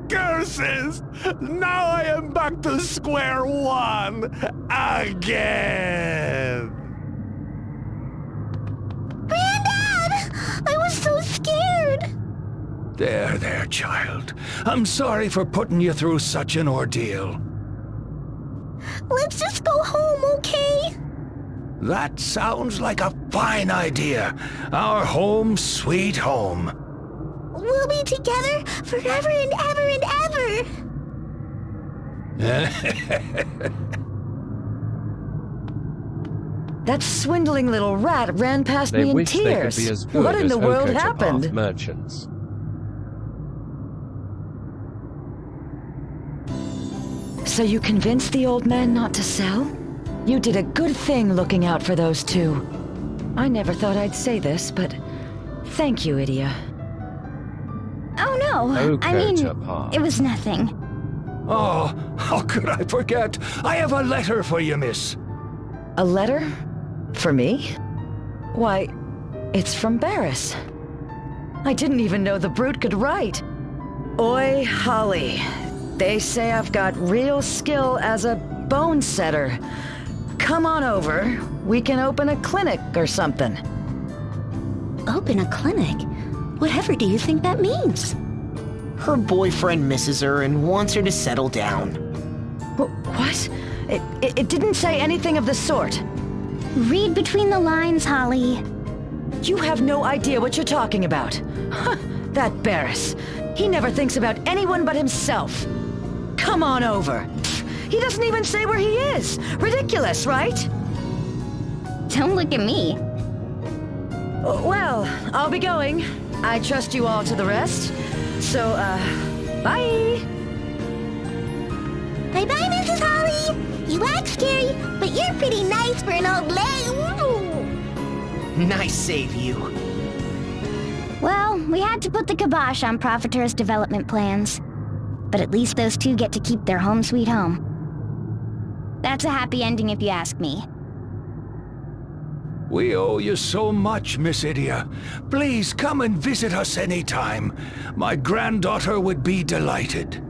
Curses! Now I am back to square one again! Granddad! I was so scared! There, child. I'm sorry for putting you through such an ordeal. Let's just go home, okay? That sounds like a fine idea. Our home sweet home. We'll be together forever and ever and ever! That swindling little rat ran past They me in wish they could tears. be as good What in as the world Okotopath happened? merchants. So you convinced the old man not to sell? You did a good thing looking out for those two. I never thought I'd say this, but thank you, Idia. Oh no, I mean, Okotopath. it was nothing. Oh, how could I forget? I have a letter for you, miss. A letter? For me? Why, it's from Barris. I didn't even know the brute could write. Oi, Holly. They say I've got real skill as a bone setter. Come on over. We can open a clinic or something. Open a clinic? Whatever do you think that means? Her boyfriend misses her and wants her to settle down. What? It didn't say anything of the sort. Read between the lines, Holly. You have no idea what you're talking about. Huh, that Barris. He never thinks about anyone but himself. Come on over. Pfft, he doesn't even say where he is. Ridiculous, right? Don't look at me. Well, I'll be going. I trust you all to the rest. So, bye. Bye-bye, Mrs. Holly! You act scary, but you're pretty nice for an old lady. Nice save, you. Well, we had to put the kibosh on Profiteur's development plans. But at least those two get to keep their home sweet home. That's a happy ending if you ask me. We owe you so much, Miss Idia. Please come and visit us anytime. My granddaughter would be delighted.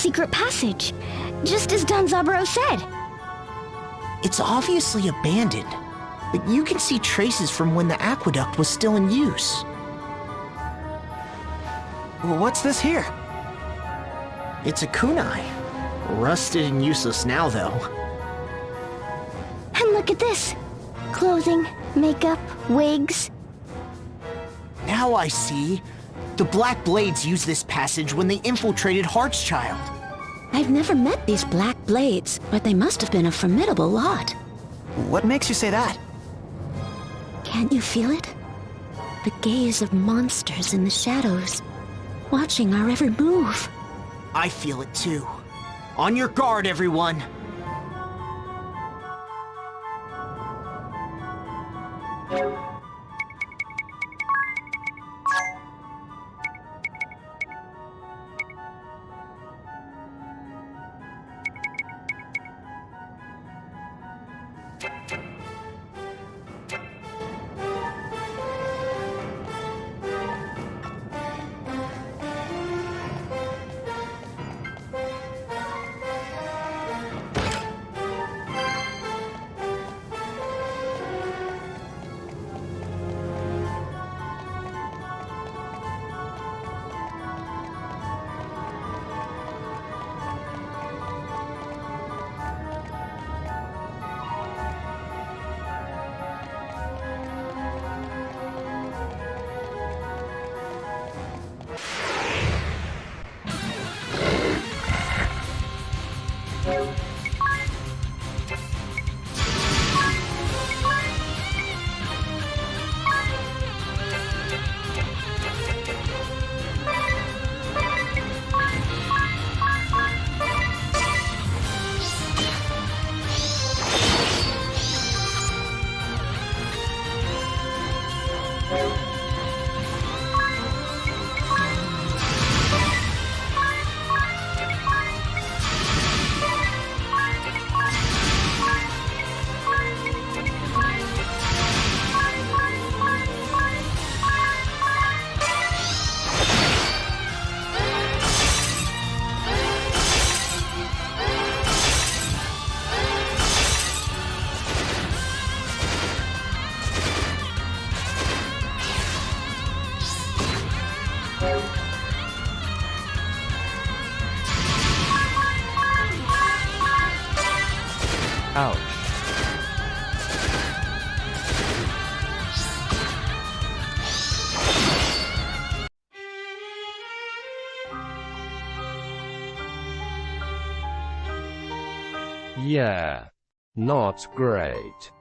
secret passage, just as Danzaburo said. It's obviously abandoned, but you can see traces from when the aqueduct was still in use. What's this here? It's a kunai. Rusted and useless now, though. And look at this. Clothing, makeup, wigs. Now I see. The Black Blades used this passage when they infiltrated Heartschild. I've never met these Black Blades, but they must have been a formidable lot. What makes you say that? Can't you feel it? The gaze of monsters in the shadows, watching our every move. I feel it too. On your guard, everyone! Ouch. Yeah. Not great.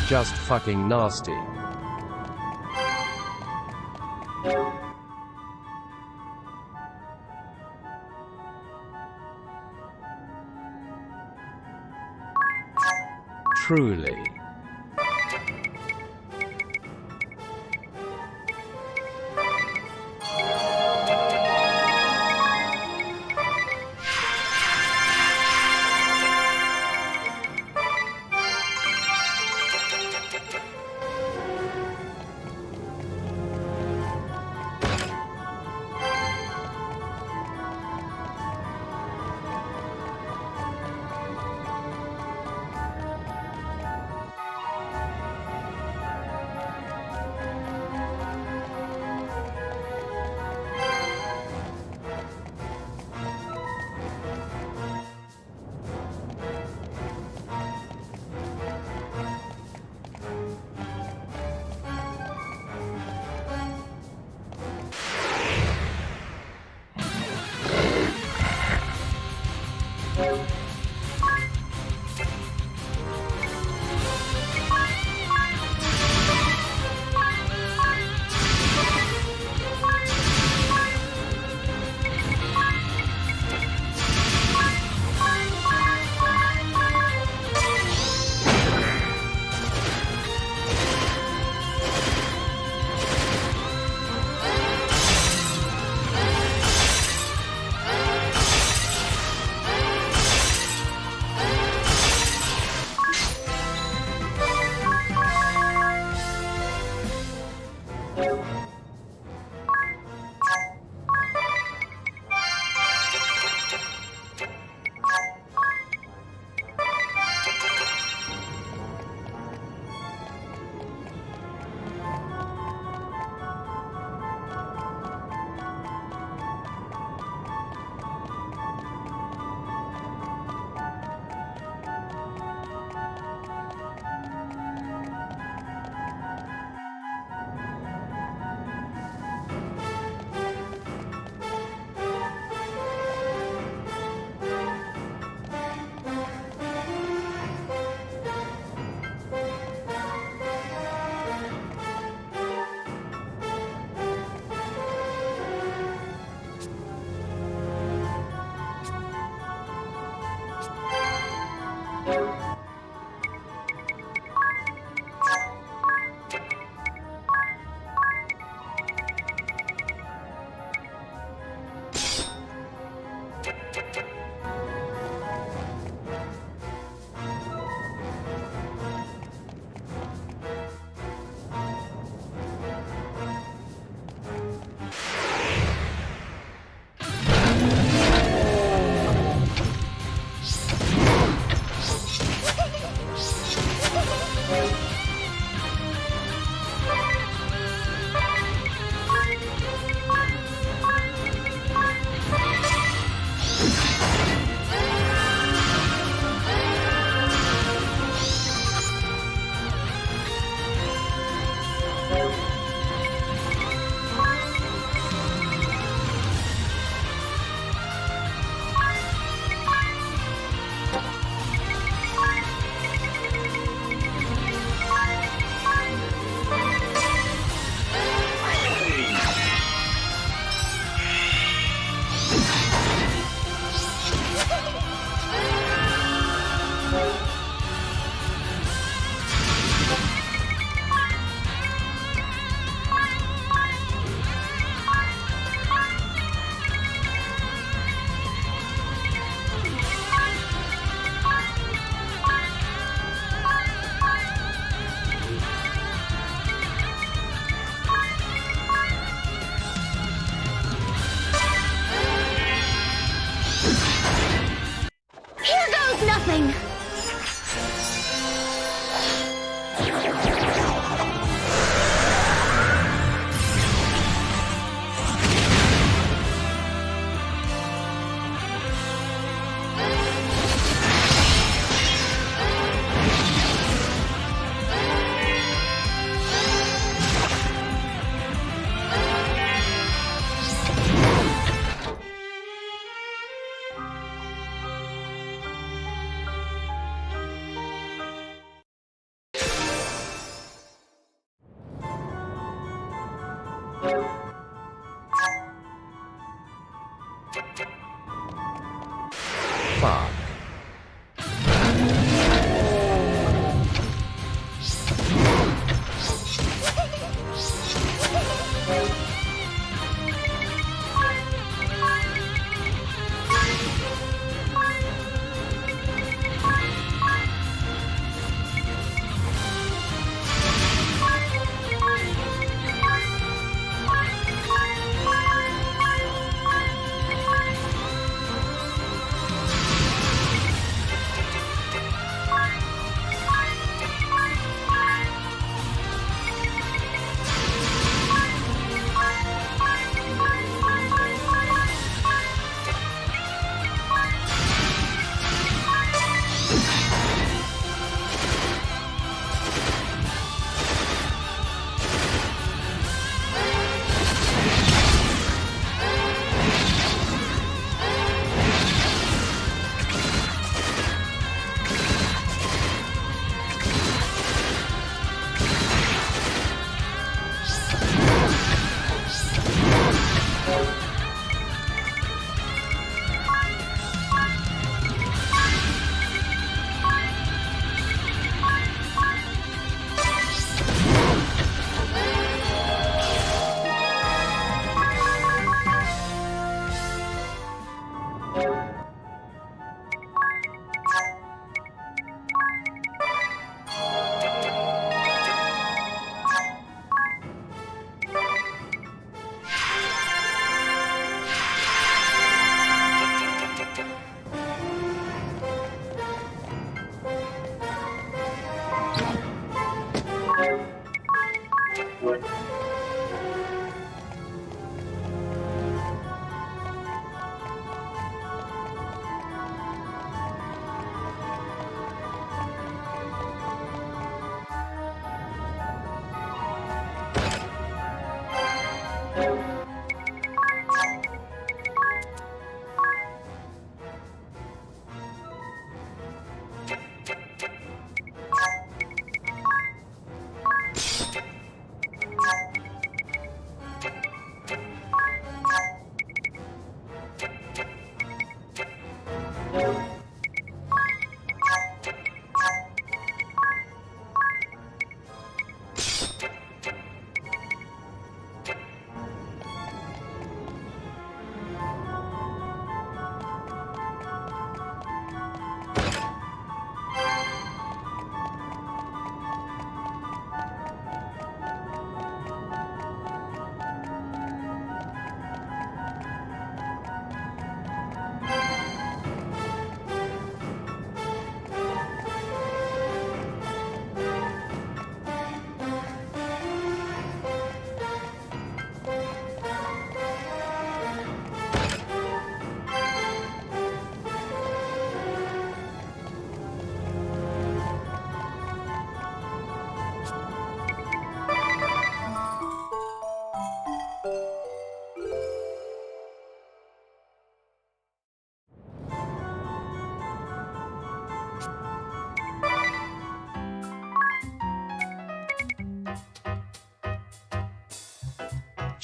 just fucking nasty. Truly.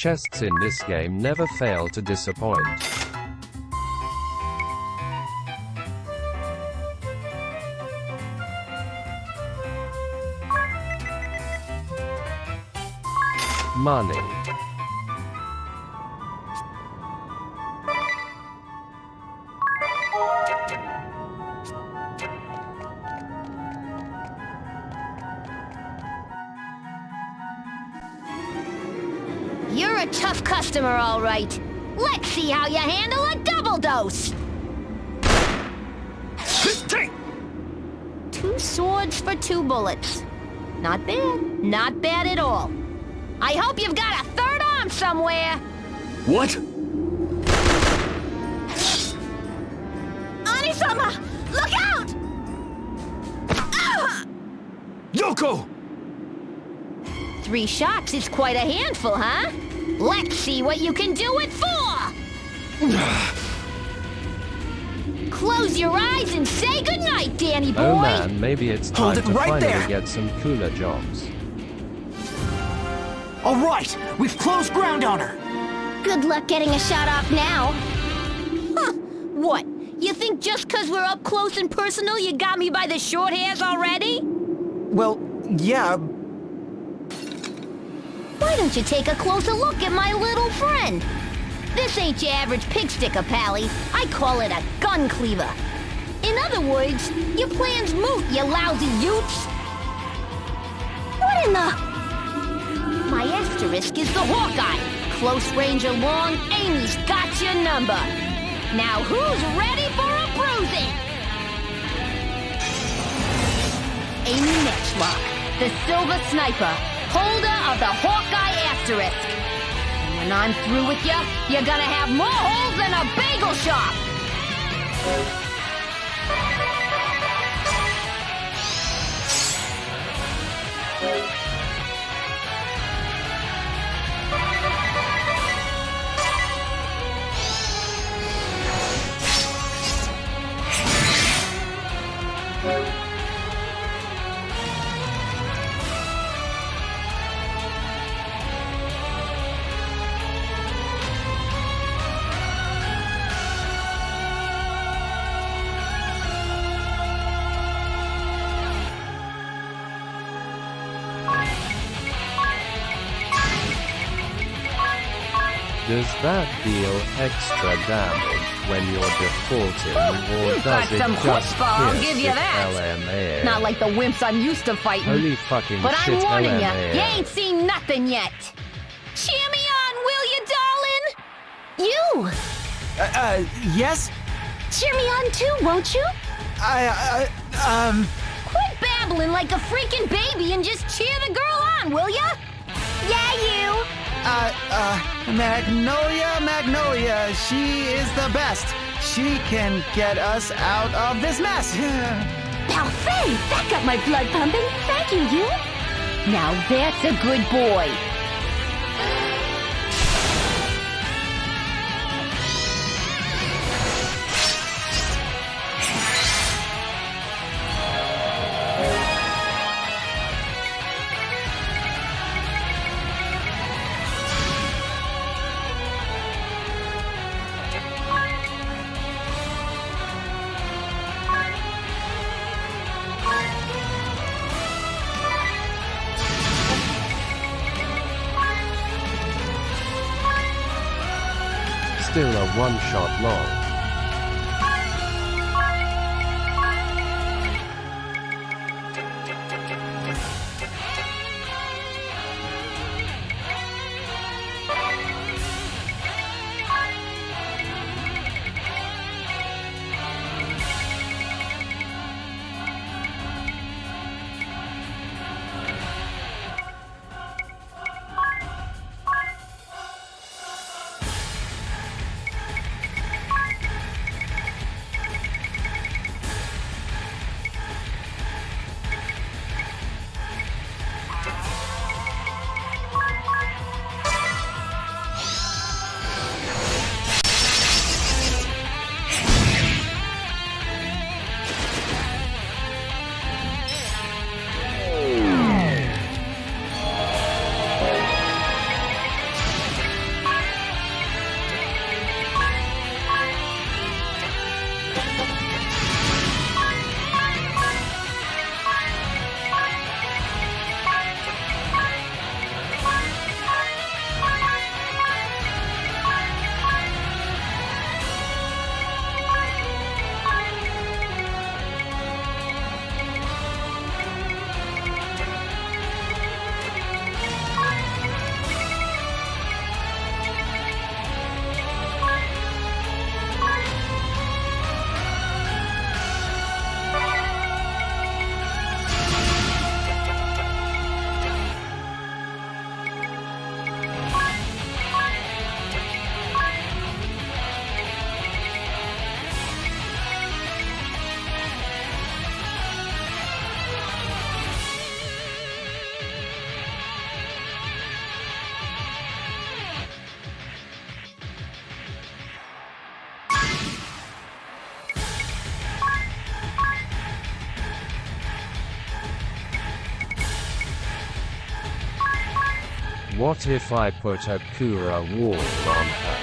chests in this game never fail to disappoint. Money. You're a tough customer, all right. Let's see how you handle a double dose. 2 swords for 2 bullets. Not bad. Not bad at all. I hope you've got a third arm somewhere. What? Anisama, look out! Ah! Yoko! 3 shots is quite a handful, huh? Let's see what you can do it for! Close your eyes and say goodnight, Danny boy! Oh man, maybe it's time Hold it to right finally there. get some cooler jobs. All right, we've closed ground on her. Good luck getting a shot off now. Huh, what? You think just 'cause we're up close and personal you got me by the short hairs already? Well, yeah. Why don't you take a closer look at my little friend? This ain't your average pig sticker, Pally. I call it a gun cleaver. In other words, your plan's moot, you lousy Utes. What in the... My asterisk is the Hawkeye. Close range or long, Amy's got your number. Now who's ready for a bruising? Amy Matchlock, the Silver Sniper, holder of the Hawkeye asterisk. And when I'm through with you, you're gonna have more holes than a bagel shop. Does that deal extra damage when you're defaulting, or You've got does it some just chutzpah, I'll pierce give you it that. LMA? Not like the wimps I'm used to fighting. Holy fucking But shit, I'm warning you, LMA. you ain't seen nothing yet. Cheer me on, will you, darling? You! Yes? Cheer me on too, won't you? Quit babbling like a freaking baby and just cheer the girl on, will ya? Yeah, you! Magnolia, she is the best. She can get us out of this mess. Parfait! That got my blood pumping. Thank you, you. Now that's a good boy. Still a one-shot long. What if I put a Kura ward on her?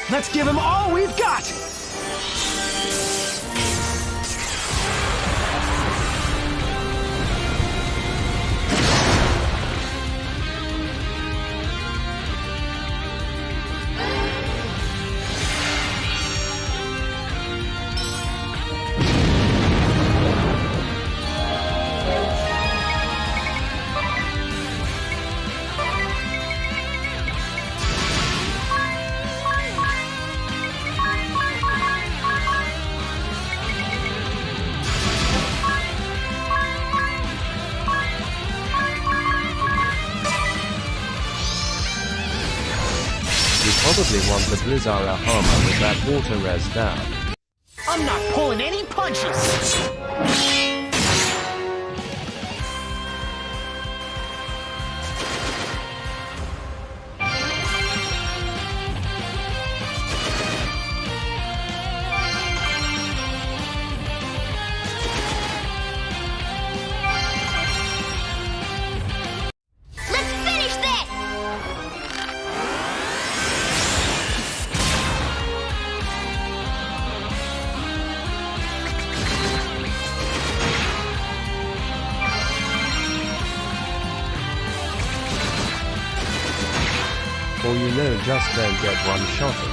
Let's give him all we've got! Probably want the Blizzara Hammer with that water res down. I'm not pulling any punches! Or you know, just don't get one-shotted.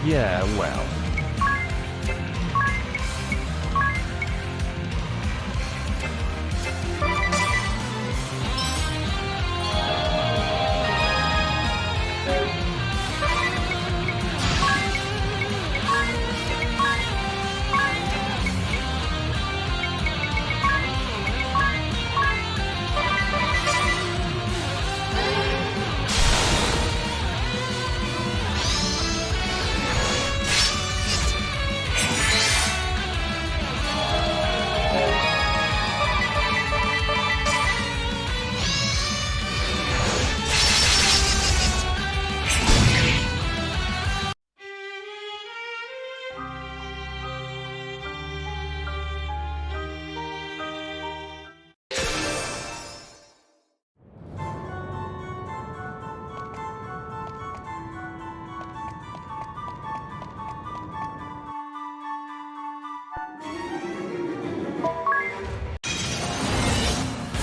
Yeah, well.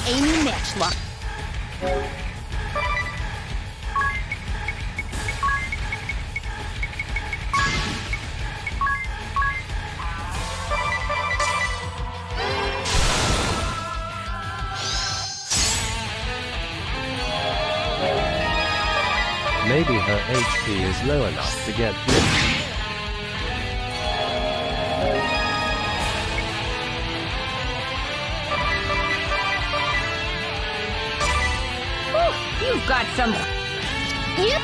Amy Matchlock. Maybe her HP is low enough to get blitzed. You've got some... Yep.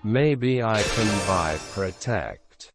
Maybe I can buy Protect.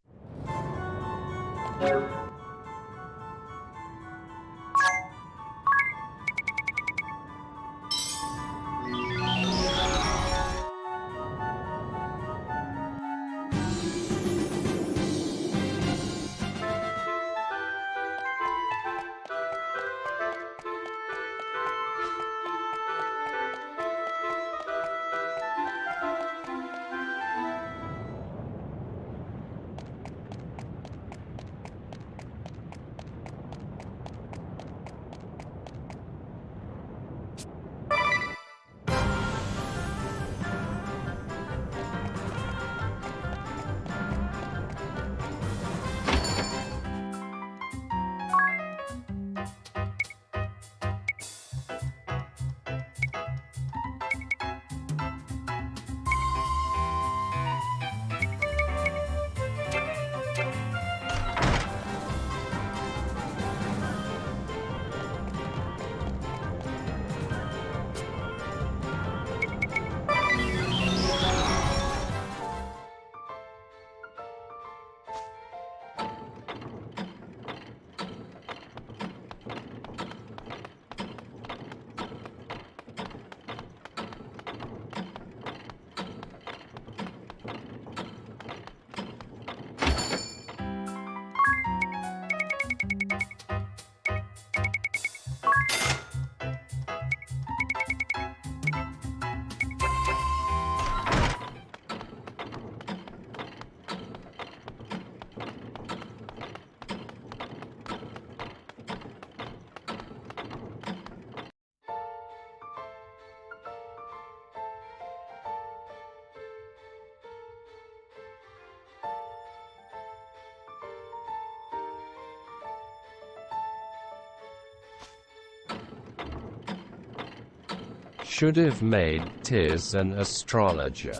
Should have made Tiz an astrologer.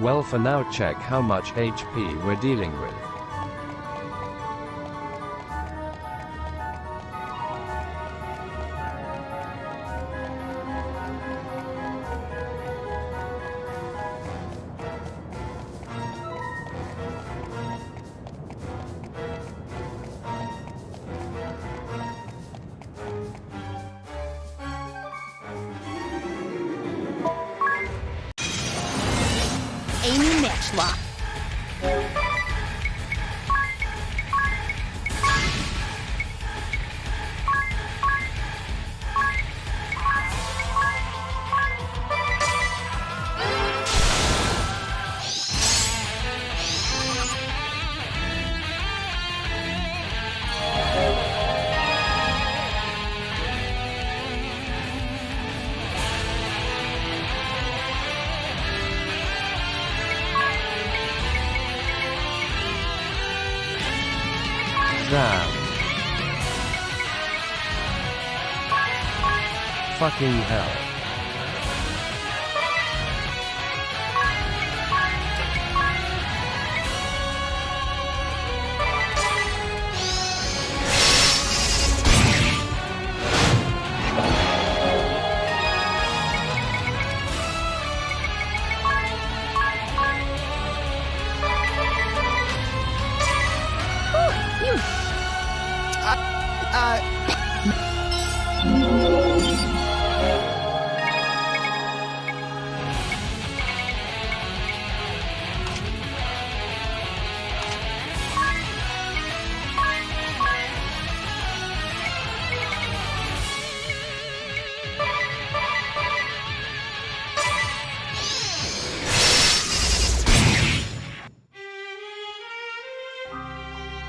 Well, for now, check how much HP we're dealing with. Amy Matchlock. Damn. Fucking hell.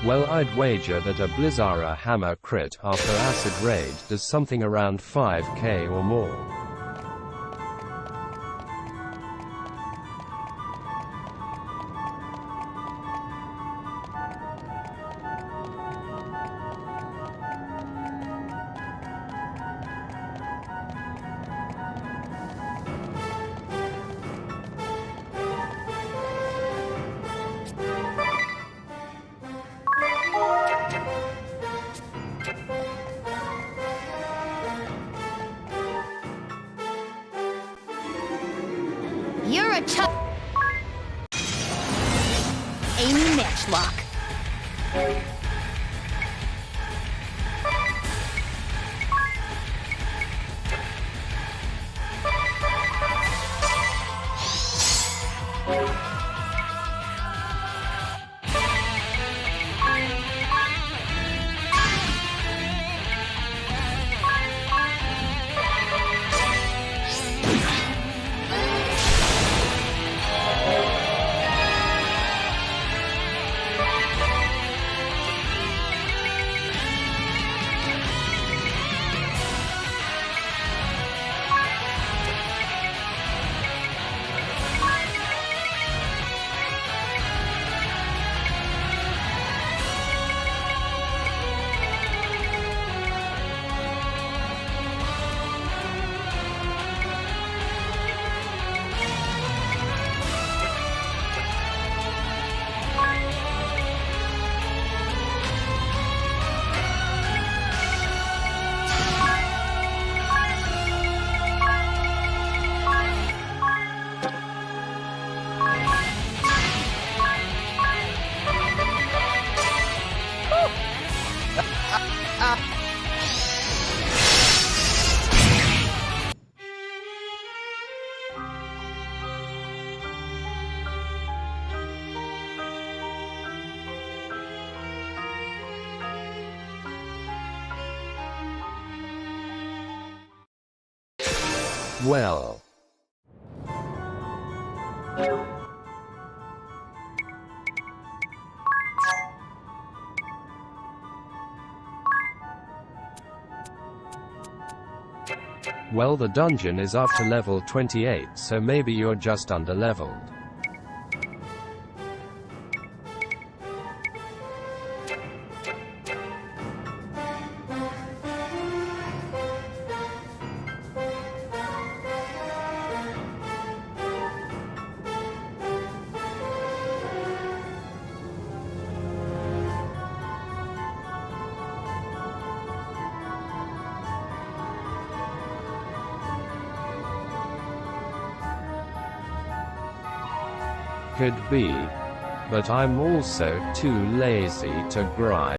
Well, I'd wager that a Blizzara hammer crit after Acid Raid does something around 5k or more. You're a tough... Amy Matchlock. Well. Well, the dungeon is up to level 28, so maybe you're just under-leveled. Could be. But I'm also too lazy to grind.